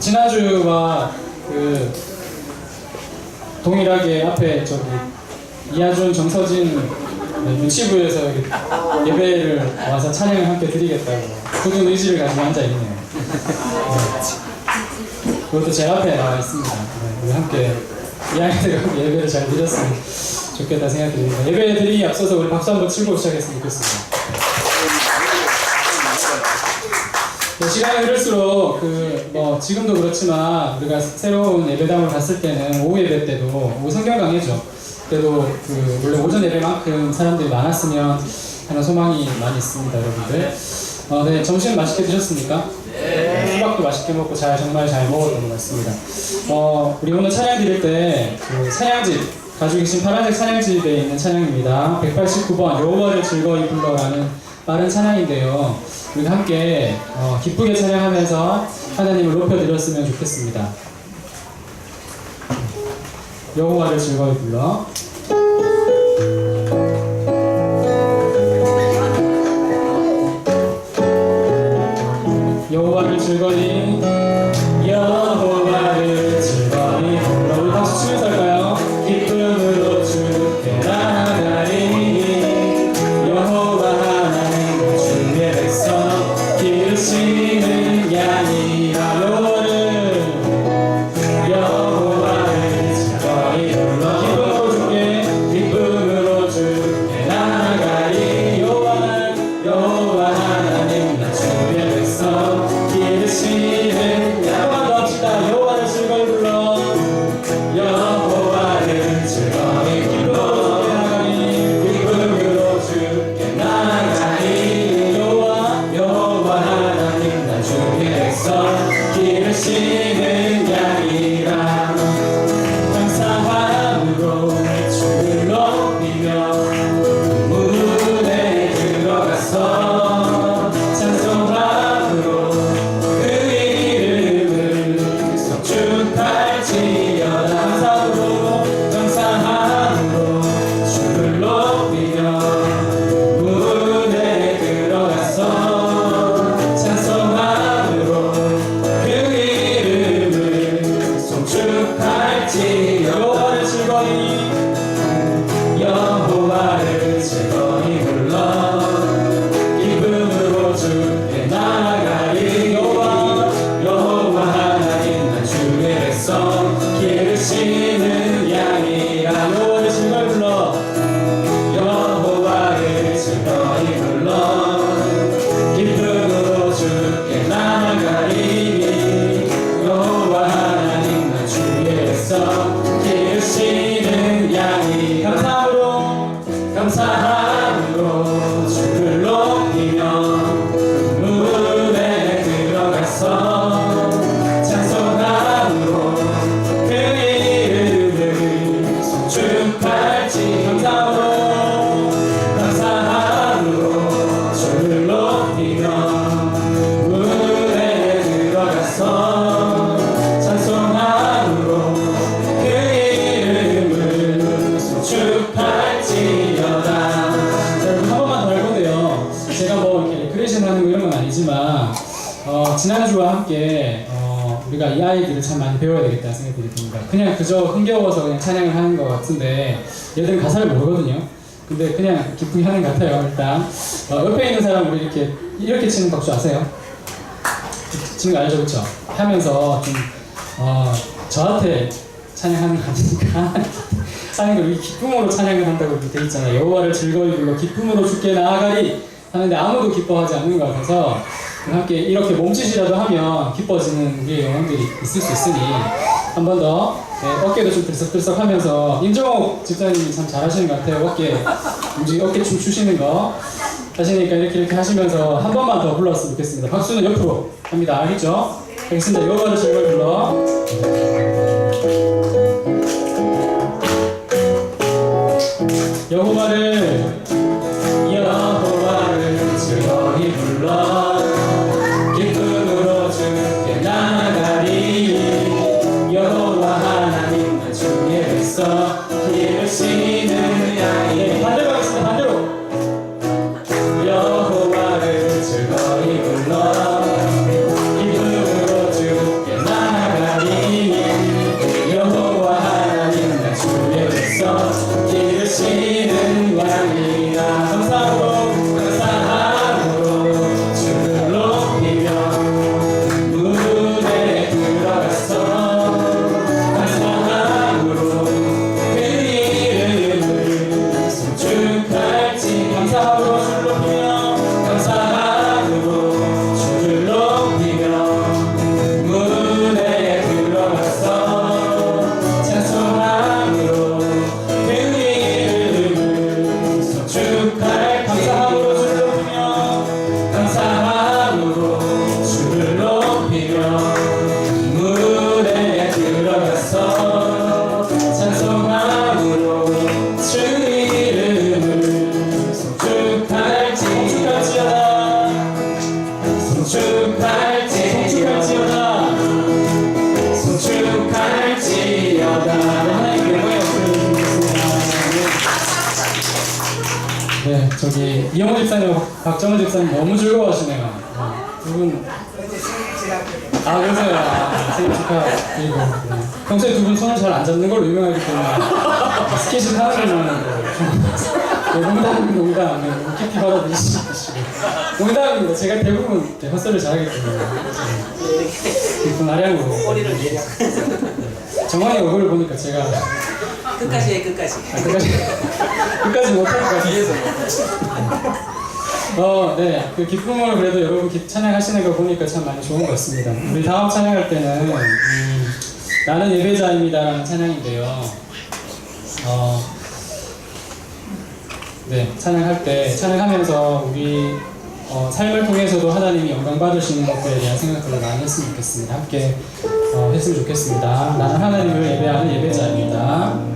지난주와 그 동일하게 앞에 저기 이하준, 정서진 유치부에서 예배를 와서 찬양을 함께 드리겠다고 굳은 의지를 가지고 앉아있네요. 네. 그것도 제 앞에 나와 있습니다. 네, 우리 함께 이 아이들과 예배를 잘 드렸으면 좋겠다 생각드립니다. 예배 드리기 앞서서 우리 박수 한번 치고 시작했으면 좋겠습니다. 네, 시간이 흐를수록 지금도 그렇지만 우리가 새로운 예배당을 갔을 때는 오후 예배 때도 오후 성경 강의죠. 그때도 원래 오전 예배만큼 사람들이 많았으면 하는 소망이 많이 있습니다, 여러분들. 네, 점심 맛있게 드셨습니까? 네. 수박도 맛있게 먹고 정말 잘 먹었던 것 같습니다. 우리 오늘 찬양 드릴 때 찬양집 가지고 계신 파란색 찬양집에 있는 찬양입니다. 189번 여호와를 즐거이 불러라는 빠른 찬양인데요. 우리 함께 기쁘게 찬양하면서 하나님을 높여드렸으면 좋겠습니다. 여호와를 즐거이 불러. 여호와를 즐거이, 여호와를 즐거이 불러. 우리 박수 치면서 할까요? 기쁨으로 주께 나아가리. 여호와 하나님 주의 백성 기르시는 양이라. 여호와를 즐거이 불러. 기쁨으로 주께 나아가리. 여호와 하나님 나 주의 백성 기르시는 양. 한번 더 합시다. 여호와를 즐거이 불러. 여호와를 즐거이 불러. 기쁨으로 주께 나아가리. 여호와 하나님 나 주의 백성 기르시는 양이라. 감사함으로 주를 높이며 문에 들어가서 찬송함으로 그 이름을 성축할지어다. 감사함으로 주를 높이며 문에 들어가서 찬송함으로 그 이름을 성축할지어다. 여호와를 즐거이 불러. 기쁨으로 주께 나아가리. 여호와 하나님 나 주의 백성 기르시는 양이라. 여호와를 즐거이 불러. 여호와를 즐거이 불러. 기쁨으로 주께 나아가리. 여호와 하나님 나 주의 백성 기르시는 양이. 감사함으로 주를 높이며 문에 들어가서 찬송함으로 그 이름을 성축할지. 감사함으로 주를 높이며 문에 들어가서 찬송함으로 그 이름을 성축할지어다. 여러분 한 번만 더 할 건데요. 제가 이렇게 레크레이션 하는 거 이런 건 아니지만 지난주와 함께 우리가 이 아이들을 참 많이 배워야 되겠다는 생각이 듭니다. 그냥 그저 흥겨워서 그냥 찬양을 하는 것 같은데 얘들은 가사를 모르거든요. 근데 그냥 기쁘게 하는 것 같아요. 일단 옆에 있는 사람 우리 이렇게 치는 박수 아세요? 치는 거 알죠? 그쵸? 하면서 좀 저한테 찬양하는 거 아니니까 하는 걸 기쁨으로 찬양을 한다고 돼 있잖아요. 여호와를 즐거이 불러 기쁨으로 주께 나아가리 하는데 아무도 기뻐하지 않는 것 같아서 함께 이렇게 몸짓이라도 하면 기뻐지는 우리의 영혼들이 있을 수 있으니 한 번 더 어깨도 좀 들썩들썩 하면서 임정옥 집사님이 참 잘하시는 것 같아요. 어깨춤 추시는 거 하시니까 이렇게 하시면서 한 번만 더 불러왔으면 좋겠습니다. 박수는 옆으로 합니다. 알겠죠? 알겠습니다. 여호와를 즐거이 불러. 여호와를 즐거이 불러. 기쁨으로 주께 나아가리. 여호와 하나님 나 주의 백성 기르시는 양이. 반대로 하겠습니다. 반대로. 여호와를 즐거이 불러. 기쁨으로 주께 나아가리. 저기 이영호 집사님, 박정은 집사님 너무 즐거워하시네요. 두 분. 아, 그러세요. 생일 축하드리고. 평소에 두 분 손을 잘 안 잡는 걸로 유명하기 때문에 스킨십 하는 걸로는 농담, 깊이 받아들이시고. 농담입니다. 제가 대부분 헛소리를 잘하기 때문에. 깊은 아량으로. 정환이 얼굴을 보니까 제가. 끝까지 해, 끝까지. 끝까지 못할 것 같아서. 네. 그 기쁨을 그래도 여러분 찬양하시는 거 보니까 참 많이 좋은 것 같습니다. 우리 다음 찬양할 때는, 나는 예배자입니다라는 찬양인데요. 네. 찬양하면서 우리 삶을 통해서도 하나님이 영광 받으시는 것들에 대한 생각들을 많이 했으면 좋겠습니다. 함께 했으면 좋겠습니다. 나는 하나님을 예배하는 예배자입니다.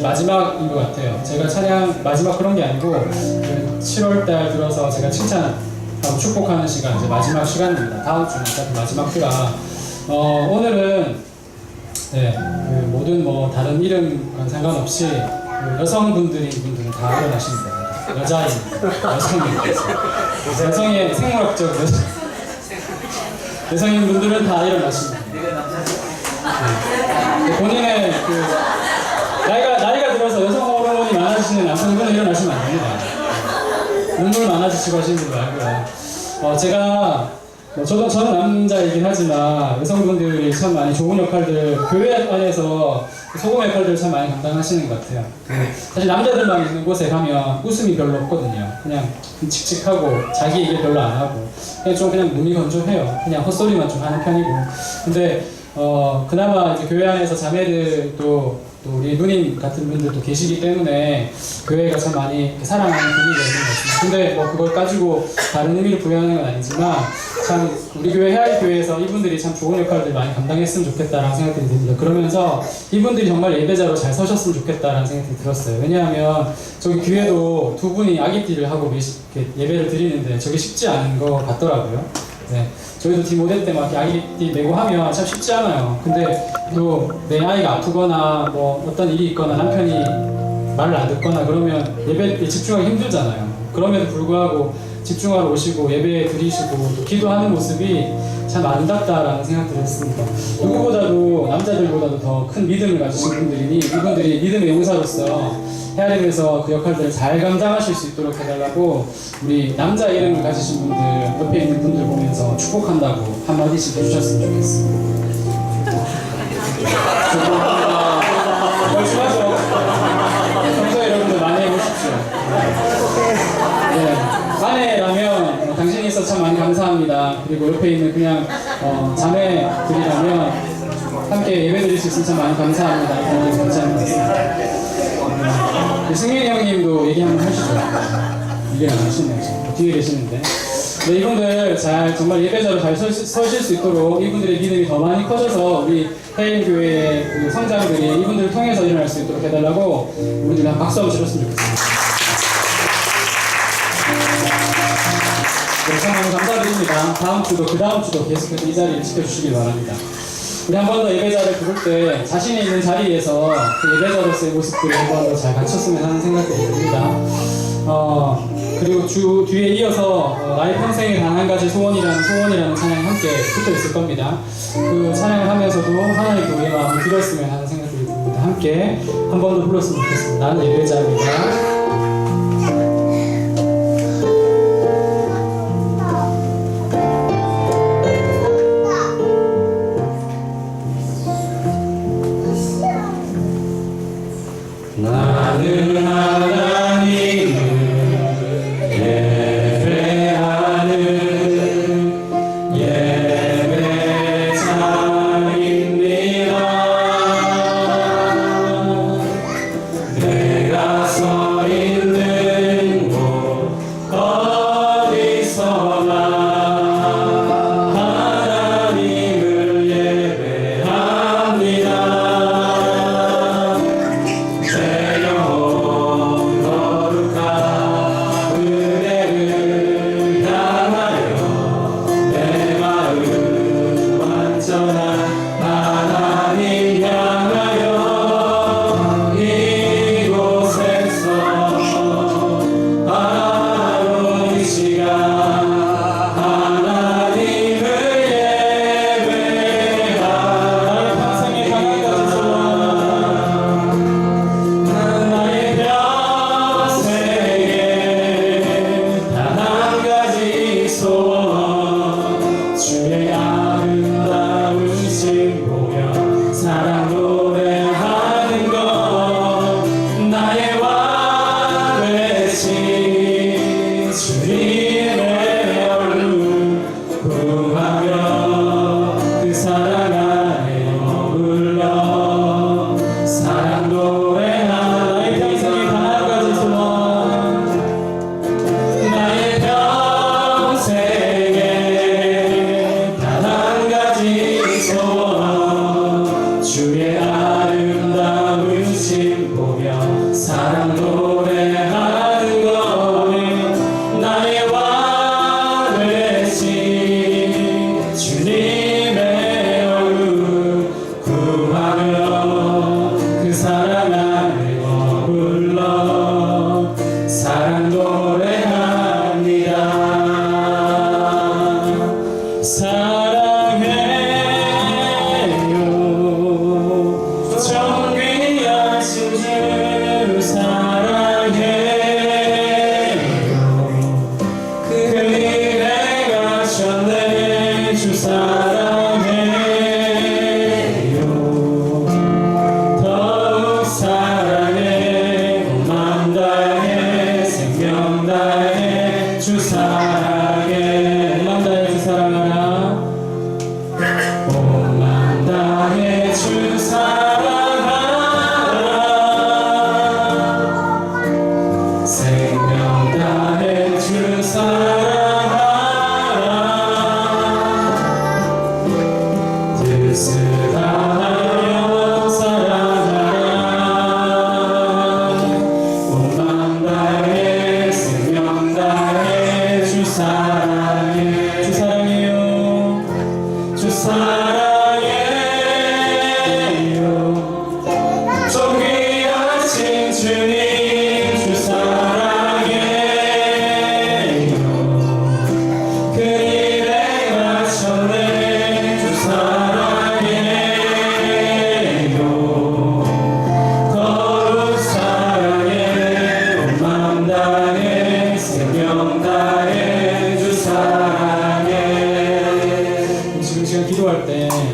마지막인 것 같아요. 제가 찬양 마지막 그런 게 아니고 7월달 들어서 제가 칭찬하고 축복하는 시간, 이제 마지막 시간입니다. 다음 주는 어차피 마지막 주라 오늘은 그 모든 다른 이름과 상관없이 그 여성분들인 분들은 다 일어나시면 됩니다. 여성의 생물학적 여성인 분들은 다 일어나시면 됩니다. 본인의 나이가 들어서 여성 호르몬이 많아지시는 남성분은 일어나시면 안 됩니다. 눈물 많아지시고 하시는 분 말고요. 저는 남자이긴 하지만 여성분들이 참 많이 좋은 역할들, 교회 안에서 소금 역할들을 참 많이 감당하시는 것 같아요. 사실 남자들만 있는 곳에 가면 웃음이 별로 없거든요. 그냥 칙칙하고 자기 얘기 별로 안 하고 그냥 눈이 건조해요. 그냥 헛소리만 좀 하는 편이고. 근데 그나마 이제 교회 안에서 자매들 또 우리 누님 같은 분들도 계시기 때문에 교회가 참 많이 사랑하는 분위기가 있는 것 같습니다. 근데 그걸 가지고 다른 의미를 부여하는 건 아니지만 참 우리 교회 해아이 교회에서 이분들이 참 좋은 역할들 많이 감당했으면 좋겠다라는 생각이 듭니다. 그러면서 이분들이 정말 예배자로 잘 서셨으면 좋겠다라는 생각이 들었어요. 왜냐하면 저기 교회도 두 분이 아기띠를 하고 예배를 드리는데 저게 쉽지 않은 것 같더라고요. 네. 저희도 디모델 때 막 아기띠 메고 하면 참 쉽지 않아요. 근데 또 내 아이가 아프거나 어떤 일이 있거나 남편이 말을 안 듣거나 그러면 예배 때 집중하기 힘들잖아요. 그럼에도 불구하고 집중하러 오시고 예배 드리시고 또 기도하는 모습이 참 아름답다라는 생각들을 했습니다. 누구보다도 남자들보다도 더 큰 믿음을 가지신 분들이니 이분들이 믿음의 용사로서 헤아림에서 그 역할들을 잘 감당하실 수 있도록 해달라고 우리 남자 이름을 가지신 분들 옆에 있는 분들 보면서 축복한다고 한마디씩 해주셨으면 좋겠습니다. 열심히 하죠. 평소에 여러분들 많이 해보십시오. 네. 아내라면 당신이 있어서 참 많이 감사합니다. 그리고 옆에 있는 그냥 자매들이라면 함께 예배드릴 수 있어서 참 많이 감사합니다. 이렇게 감사합니다. 승민이 형님도 얘기 한번 하시죠. 얘기 안 하시네요. 뒤에 계시는데. 네, 이분들 정말 예배자로 잘 서실 수 있도록 이분들의 믿음이 더 많이 커져서 우리 해일교회의 그 성장들이 이분들을 통해서 일어날 수 있도록 해달라고 우리들 한 박수 한번 치렀으면 좋겠습니다. 네, 정말 감사드립니다. 다음 주도 그 다음 주도 계속해서 이 자리를 지켜주시길 바랍니다. 우리 한 번 더 예배자를 부를 때 자신이 있는 자리에서 그 예배자로서의 모습들을 한 번 더 잘 갖췄으면 하는 생각이 듭니다. 그리고 뒤에 이어서 나의 평생에 단 한 가지 소원이라는 찬양이 함께 붙어 있을 겁니다. 그 찬양을 하면서도 하나님께 우리의 마음을 드렸으면 하는 생각이 듭니다. 함께 한 번 더 불렀으면 좋겠습니다. 나는 예배자입니다. 나는 하나님을 예배하는 예배자입니다. 내가 서 있는 곳 어디서나 하나님을 예배합니다. 그 일에 맞췄네 주 사랑해요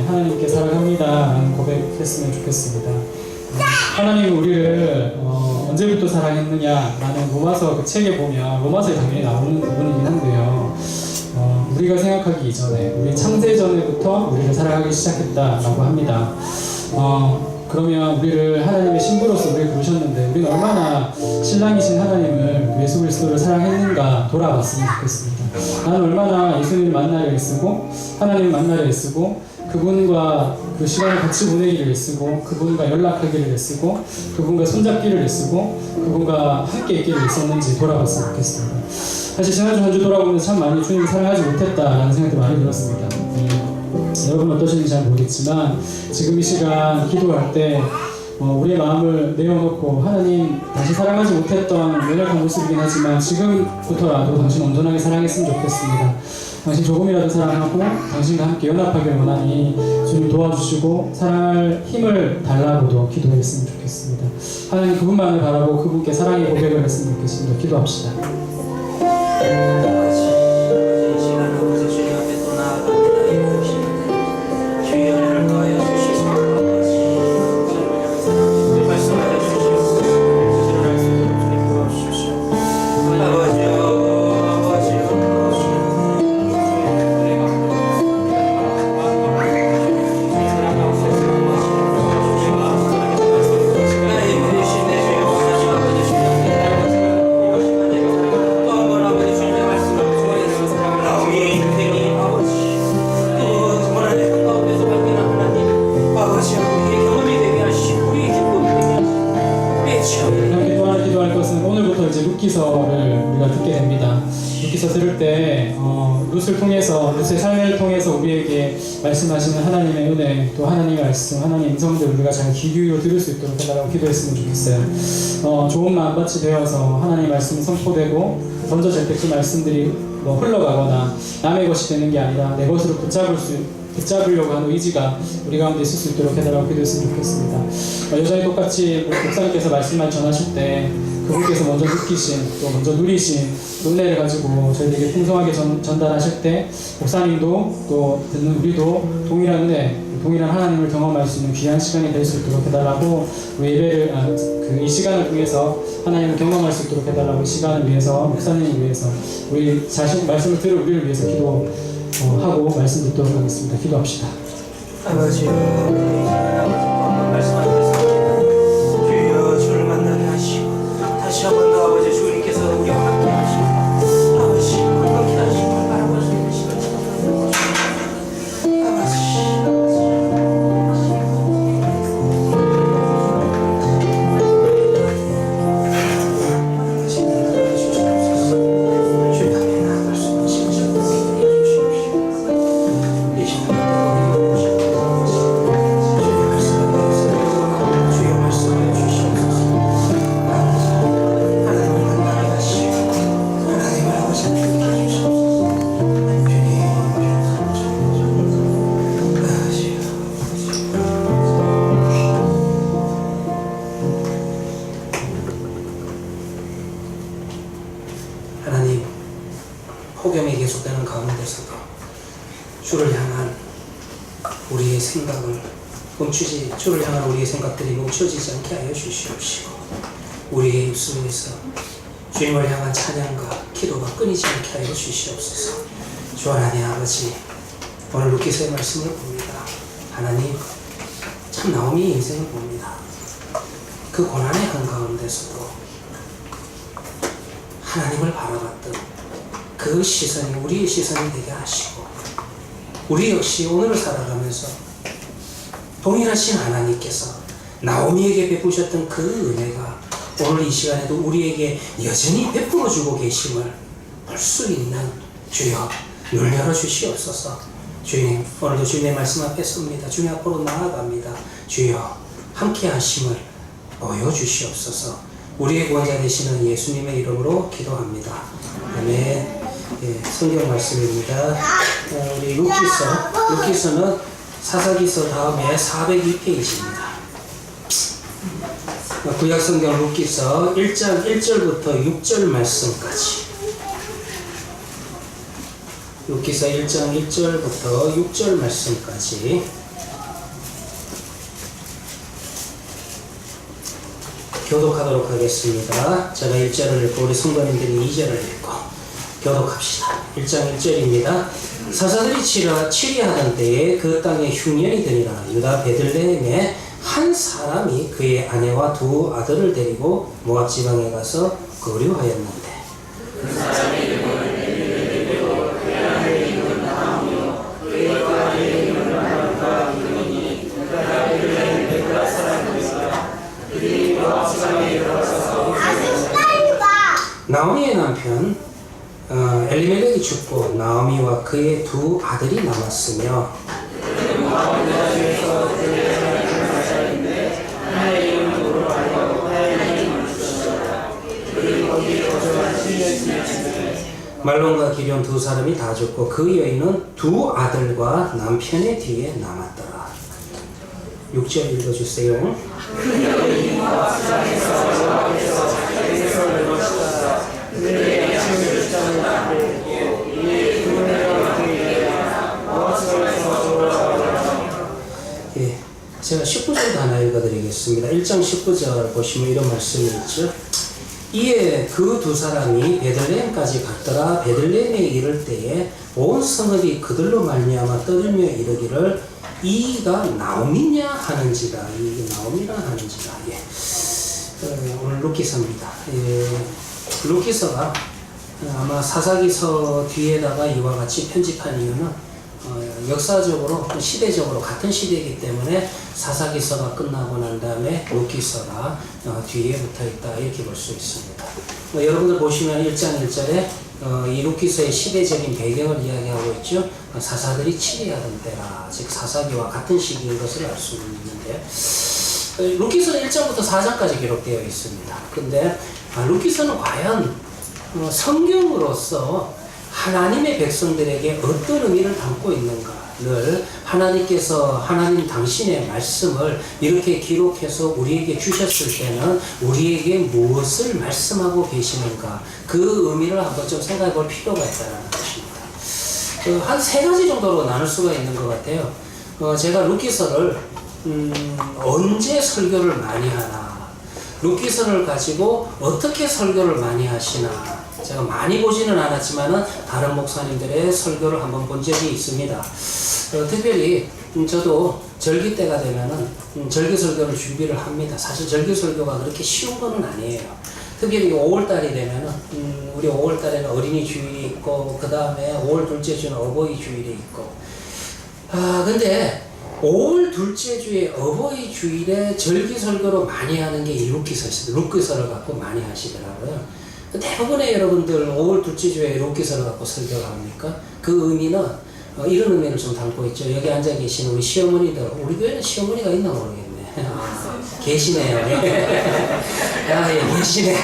때 하나님께 사랑합니다 라는 고백했으면 좋겠습니다. 하나님은 우리를 언제부터 사랑했느냐 라는 로마서 그 책에 보면 로마서에 당연히 나오는 부분이긴 한데요, 우리가 생각하기 이전에, 우리 창세 전에부터 우리를 사랑하기 시작했다라고 합니다. 그러면 우리를 하나님의 신부로서 우리를 부르셨는데 우리는 얼마나 신랑이신 하나님을, 예수 그리스도를 사랑했는가 돌아봤으면 좋겠습니다. 나는 얼마나 예수님을 만나려 애쓰고 하나님을 만나려 애쓰고 그분과 그 시간을 같이 보내기를 애쓰고 그분과 연락하기를 애쓰고 그분과 손잡기를 애쓰고 그분과 함께 있기를 애썼는지 돌아봤으면 좋겠습니다. 사실 지난주 한 주 돌아보면서 참 많이 주님을 사랑하지 못했다라는 생각도 많이 들었습니다. 여러분 어떠신지 잘 모르겠지만 지금 이 시간 기도할 때 우리의 마음을 내어놓고 하나님, 다시 사랑하지 못했던 연약한 모습이긴 하지만 지금부터라도 당신 온전하게 사랑했으면 좋겠습니다. 당신 조금이라도 사랑하고 당신과 함께 연합하길 원하니 주님 도와주시고 사랑할 힘을 달라고도 기도했으면 좋겠습니다. 하나님 그분만을 바라고 그분께 사랑의 고백을 했으면 좋겠습니다. 기도합시다. 루키서를 우리가 듣게 됩니다. 루키서 들을 때 룻을 통해서, 룻의 삶을 통해서 우리에게 말씀하시는 하나님의 은혜, 또 하나님의 말씀, 하나님의 음성들을 우리가 잘 귀 기울여 들을 수 있도록 해달라고 기도했으면 좋겠어요. 좋은 마음밭이 되어서 하나님의 말씀이 선포되고 던져질 때 그 말씀들이 흘러가거나 남의 것이 되는 게 아니라 내 것으로 붙잡으려고 하는 의지가 우리 가운데 있을 수 있도록 해달라고 기도했으면 좋겠습니다. 여전히 똑같이 목사님께서 말씀만 전하실 때 그분께서 먼저 느끼신, 또 먼저 누리신 은혜를 가지고 저희에게 풍성하게 전달하실 때 목사님도 또 듣는 우리도 동일한 은혜, 동일한 하나님을 경험할 수 있는 귀한 시간이 될 수 있도록 해달라고, 우리 예배를 이 시간을 통해서 하나님을 경험할 수 있도록 해달라고, 이 시간을 위해서, 목사님을 위해서, 우리 자신 말씀을 들을 우리를 위해서 기도하고 말씀 듣도록 하겠습니다. 기도합시다. 아버지, 말씀하셨습니다. 주여 주를 만나게 하시고 다시 한 번 더 아버지 주님께서 우리와 함께 하시고 아버지 건강케 하시고 바라볼 수 있는 시간을 주옵소서. 하나님, 폭염이 계속되는 가운데서도 주를 향한 우리의 생각을 주를 향한 우리의 생각들이 멈춰지지 않게 하여 주시옵시고, 우리의 입술에서 주님을 향한 찬양과 기도가 끊이지 않게 하여 주시옵소서. 주 하나님 아버지, 오늘 루키서의 말씀을 봅니다. 하나님, 참 나오미의 인생을 봅니다. 그 고난의 한가운데서도 하나님을 바라봤던 그 시선이 우리의 시선이 되게 하시고, 우리 역시 오늘을 살아가면서 동일하신 하나님께서 나오미에게 베푸셨던 그 은혜가 오늘 이 시간에도 우리에게 여전히 베풀어주고 계심을 볼 수 있는, 주여 눈을 열어주시옵소서. 주님, 오늘도 주님의 말씀 앞에 섭니다. 주님 앞으로 나아갑니다. 주여 함께 하심을 보여주시옵소서. 우리의 구원자 되시는 예수님의 이름으로 기도합니다. 아멘. 성경 말씀입니다. 우리 루키서는 사사기서 다음에 402페이지입니다. 구약성경 루키서 1장 1절부터 6절 말씀까지, 루키서 1장 1절부터 6절 말씀까지 교독하도록 하겠습니다. 제가 1절을 읽고 우리 성도님들이 2절을 읽고 교독합시다. 1장 1절입니다. 사사들이 치리하던 때에 그 땅에 흉년이 되니라. 유다 베들레헴에 한 사람이 그의 아내와 두 아들을 데리고 모압 지방에 가서 거류하였는데 그 사람의 이름은 엘리멜렉이고 그 아내의 이름은 나오미요 그의 아내의 이름은 마르다 이르니 그가 베들레헴 베드라 사람이었으나 그들이 모압 지방에 들어가서 나오미의 남편 엘리멜렉이 죽고 나오미와 그의 두 아들이 남았으며 말론과 기럨 두 사람이 다 죽고 그 여인은 두 아들과 남편의 뒤에 남았더라. 6절 읽어주세요. 예, 제가 19절도 하나 읽어드리겠습니다. 1장 19절 보시면 이런 말씀이 있죠. 이에 그 두 사람이 베들레헴까지 갔더라. 베들레헴에 이를 때에 온 성읍이 그들로 말미암아 떠들며 이르기를 이가 나오미냐 하는지라. 이게 나오미라 하는지라. 예. 오늘 룻기서입니다. 예. 룻기서가 아마 사사기서 뒤에다가 이와 같이 편집한 이유는 역사적으로 시대적으로 같은 시대이기 때문에 사사기서가 끝나고 난 다음에 룻기서가 뒤에 붙어 있다 이렇게 볼 수 있습니다. 여러분들 보시면 1장 1절에 이 룻기서의 시대적인 배경을 이야기하고 있죠. 사사들이 치리하던 때라, 즉 사사기와 같은 시기인 것을 알 수 있는데 룻기서는 1장부터 4장까지 기록되어 있습니다. 근데 룻기서는 과연 성경으로서 하나님의 백성들에게 어떤 의미를 담고 있는가를 하나님 당신의 말씀을 이렇게 기록해서 우리에게 주셨을 때는 우리에게 무엇을 말씀하고 계시는가, 그 의미를 한번 좀 생각해 볼 필요가 있다는 것입니다. 한 세 가지 정도로 나눌 수가 있는 것 같아요. 제가 룻기서를 언제 설교를 많이 하나, 룻기서를 가지고 어떻게 설교를 많이 하시나, 제가 많이 보지는 않았지만은 다른 목사님들의 설교를 한번 본 적이 있습니다. 특별히 저도 절기 때가 되면은 절기 설교를 준비를 합니다. 사실 절기 설교가 그렇게 쉬운 거는 아니에요. 특별히 5월달이 되면은 우리 5월달에는 어린이 주일이 있고 그 다음에 5월 둘째 주는 어버이 주일이 있고 근데 5월 둘째 주에 어버이 주일에 절기 설교로 많이 하는 게 이 룻기서를 갖고 많이 하시더라고요. 대부분의 여러분들 5월 둘째 주에 룻기서를 갖고 설교를 합니까? 그 의미는 이런 의미를 좀 담고 있죠. 여기 앉아 계신 우리 시어머니들, 우리 교회는 시어머니가 있나 모르겠네. 계시네요. 예, 계시네요.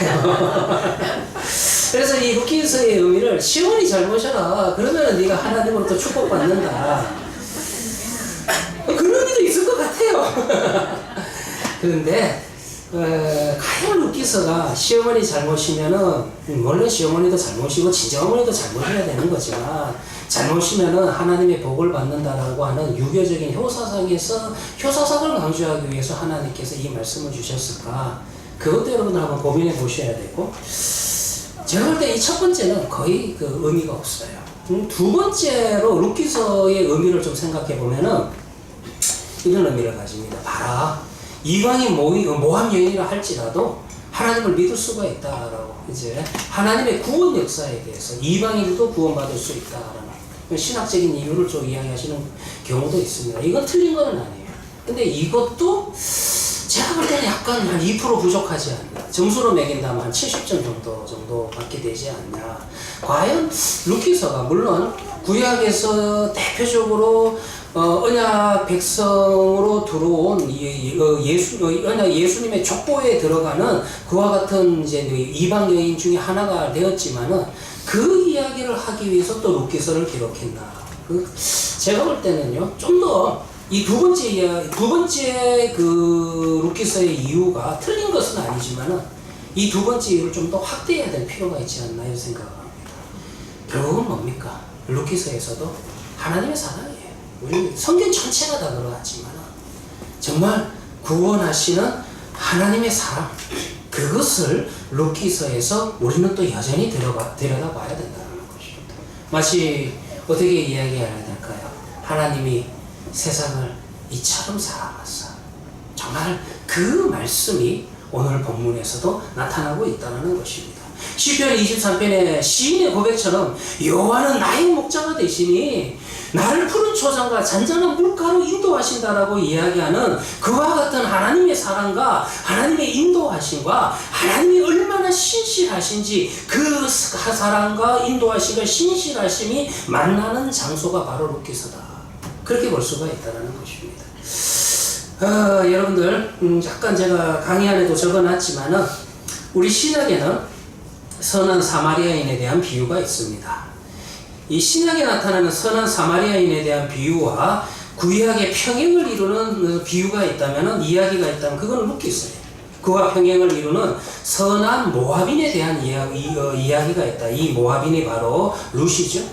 그래서 이 룻기서의 의미를 시어머니 잘 모셔라. 그러면 네가 하나님으로부터 축복받는다. 그런 의미도 있을 것 같아요. 그런데 과연 룻기서가 시어머니 잘못이면은, 물론 시어머니도 잘못이고 친정어머니도 잘못해야 되는 거지만, 잘못이면은 하나님의 복을 받는다라고 하는 유교적인 효사상에서 효사상을 강조하기 위해서 하나님께서 이 말씀을 주셨을까? 그것도 여러분들 한번 고민해 보셔야 되고, 제가 볼 때 이 첫 번째는 거의 그 의미가 없어요. 두 번째로 룻기서의 의미를 좀 생각해 보면은 이런 의미를 가집니다. 봐라. 이방인 모함 여인이라 할지라도 하나님을 믿을 수가 있다라고, 이제 하나님의 구원 역사에 대해서 이방인도 구원받을 수 있다라는 신학적인 이유를 좀 이야기하시는 경우도 있습니다. 이건 틀린 건 아니에요. 근데 이것도 제가 볼 때는 약간 한 2% 부족하지 않나. 점수로 매긴다면 한 70점 정도 받게 되지 않냐. 과연 룻기서가 물론 구약에서 대표적으로 언약 백성으로 들어온 예수님의 족보에 들어가는 그와 같은 이제 이방 여인 중에 하나가 되었지만은 그 이야기를 하기 위해서 또 룻기서를 기록했나. 제가 볼 때는요, 좀 더 이 두 번째 그 룻기서의 이유가 틀린 것은 아니지만은 이 두 번째 이유를 좀 더 확대해야 될 필요가 있지 않나 이런 생각을 합니다. 결국은 뭡니까? 룻기서에서도 하나님의 사랑이에요. 우리 성경 전체가 다 그러하지만 정말 구원하시는 하나님의 사랑, 그것을 룻기서에서 우리는 또 여전히 들여다봐야 된다는 것입니다. 마치 어떻게 이야기해야 될까요? 하나님이 세상을 이처럼 사랑하사. 정말 그 말씀이 오늘 본문에서도 나타나고 있다는 것입니다. 시편 23편의 시인의 고백처럼 여호와는 나의 목자가 되시니 나를 푸른 초장과 잔잔한 물가로 인도하신다라고 이야기하는 그와 같은 하나님의 사랑과 하나님의 인도하심과 하나님이 얼마나 신실하신지 그 사랑과 인도하심과 신실하심이 만나는 장소가 바로 룻기서다. 그렇게 볼 수가 있다는 것입니다. 여러분들 약간 제가 강의 안에도 적어놨지만은 우리 신약에는 선한 사마리아인에 대한 비유가 있습니다. 이 신약에 나타나는 선한 사마리아인에 대한 비유와 구약의 평행을 이루는 비유가 있다면, 이야기가 있다면 그거는 룻기서예요. 그와 평행을 이루는 선한 모압인에 대한 이야기가 있다. 이 모압인이 바로 룻이죠.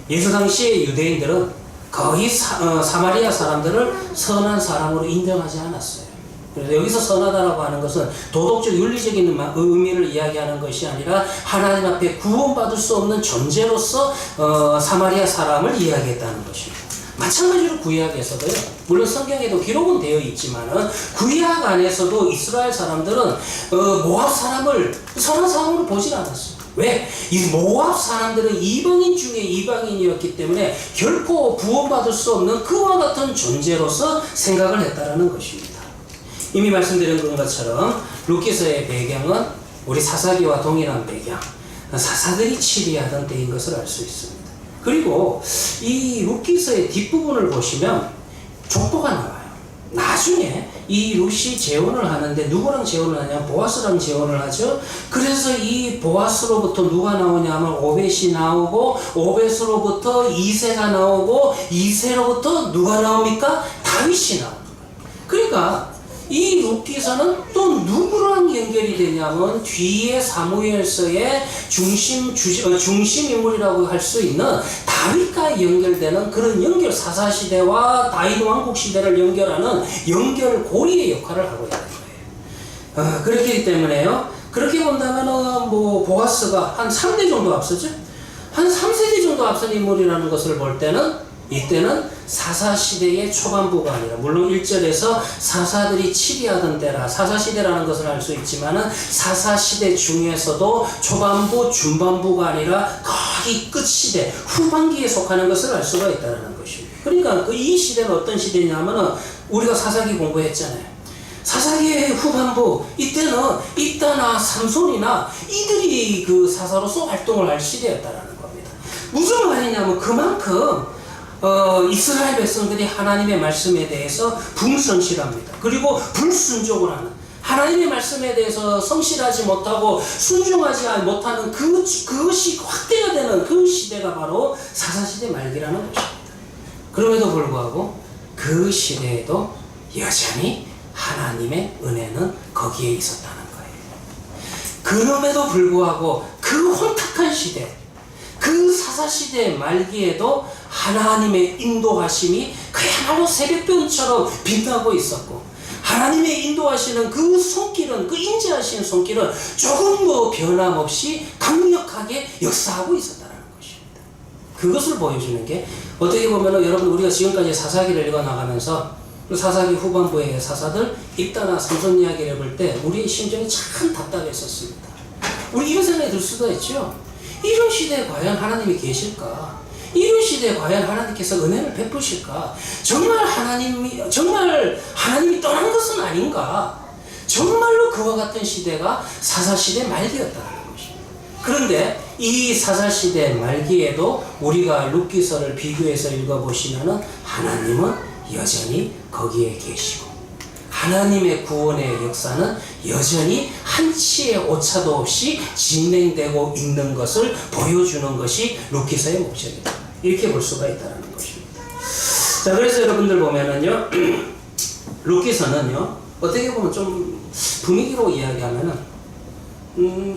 예수 당시의 유대인들은 거의 사마리아 사람들을 선한 사람으로 인정하지 않았어요. 그래서 여기서 선하다라고 하는 것은 도덕적 윤리적인 의미를 이야기하는 것이 아니라 하나님 앞에 구원받을 수 없는 존재로서 사마리아 사람을 이야기했다는 것입니다. 마찬가지로 구약에서도요, 물론 성경에도 기록은 되어 있지만은 구약 안에서도 이스라엘 사람들은 모압 사람을 선한 사람으로 보질 않았어요. 왜? 이 모압 사람들은 이방인 중에 이방인이었기 때문에 결코 구원받을 수 없는 그와 같은 존재로서 생각을 했다라는 것입니다. 이미 말씀드린 것처럼 룻기서의 배경은 우리 사사기와 동일한 배경, 사사들이 치리하던 때인 것을 알 수 있습니다. 그리고 이 룻기서의 뒷부분을 보시면 족보가 나와요. 나중에 이 룻이 재혼을 하는데 누구랑 재혼을 하냐? 보아스랑 재혼을 하죠. 그래서 이 보아스로부터 누가 나오냐 하면 오벳이 나오고, 오벳으로부터 이새가 나오고, 이새로부터 누가 나옵니까? 다윗이 나오는 거예요. 그러니까 이 룻기서는 또 누구랑 연결이 되냐면 뒤에 사무엘서의 중심 인물이라고 할 수 있는 다윗과 연결되는 그런 연결, 사사시대와 다윗 왕국 시대를 연결하는 연결고리의 역할을 하고 있는 거예요. 그렇기 때문에요, 그렇게 본다면 뭐 보아스가 한 3대 정도 앞서죠. 한 3세대 정도 앞선 인물이라는 것을 볼 때는, 이때는 사사시대의 초반부가 아니라, 물론 1절에서 사사들이 치리하던 때라 사사시대라는 것을 알 수 있지만은 사사시대 중에서도 초반부, 중반부가 아니라 거의 끝시대, 후반기에 속하는 것을 알 수가 있다는 것입니다. 그러니까 이 시대는 어떤 시대냐면은 우리가 사사기 공부했잖아요. 사사기의 후반부, 이때는 입다나 삼손이나 이들이 그 사사로서 활동을 할 시대였다는 겁니다. 무슨 말이냐면 그만큼 이스라엘 백성들이 하나님의 말씀에 대해서 불성실합니다. 그리고 불순종을 하는, 하나님의 말씀에 대해서 성실하지 못하고 순종하지 못하는 그것이 확대가 되는 그 시대가 바로 사사시대 말기라는 것입니다. 그럼에도 불구하고 그 시대에도 여전히 하나님의 은혜는 거기에 있었다는 거예요. 그럼에도 불구하고 그 혼탁한 시대, 그 사사시대 말기에도 하나님의 인도하심이 그야말로 새벽변처럼 빛나고 있었고, 하나님의 인도하시는 그 손길은, 그 인자하시는 손길은 조금 뭐 변함없이 강력하게 역사하고 있었다는 것입니다. 그것을 보여주는 게, 어떻게 보면 여러분, 우리가 지금까지 사사기를 읽어나가면서 사사기 후반부의 사사들 입다나 삼손 이야기를 볼 때 우리의 심정이 참 답답했었습니다. 우리 이런 생각이 들 수도 있죠. 이런 시대에 과연 하나님이 계실까? 이런 시대에 과연 하나님께서 은혜를 베푸실까? 정말 하나님이 떠난 것은 아닌가? 정말로 그와 같은 시대가 사사시대 말기였다는 것입니다. 그런데 이 사사시대 말기에도 우리가 룻기서를 비교해서 읽어보시면은 하나님은 여전히 거기에 계시고, 하나님의 구원의 역사는 여전히 한치의 오차도 없이 진행되고 있는 것을 보여주는 것이 룻기서의 목적이다. 이렇게 볼 수가 있다는 것입니다. 자, 그래서 여러분들 보면은요, 룻기서는요, 어떻게 보면 좀 분위기로 이야기하면은,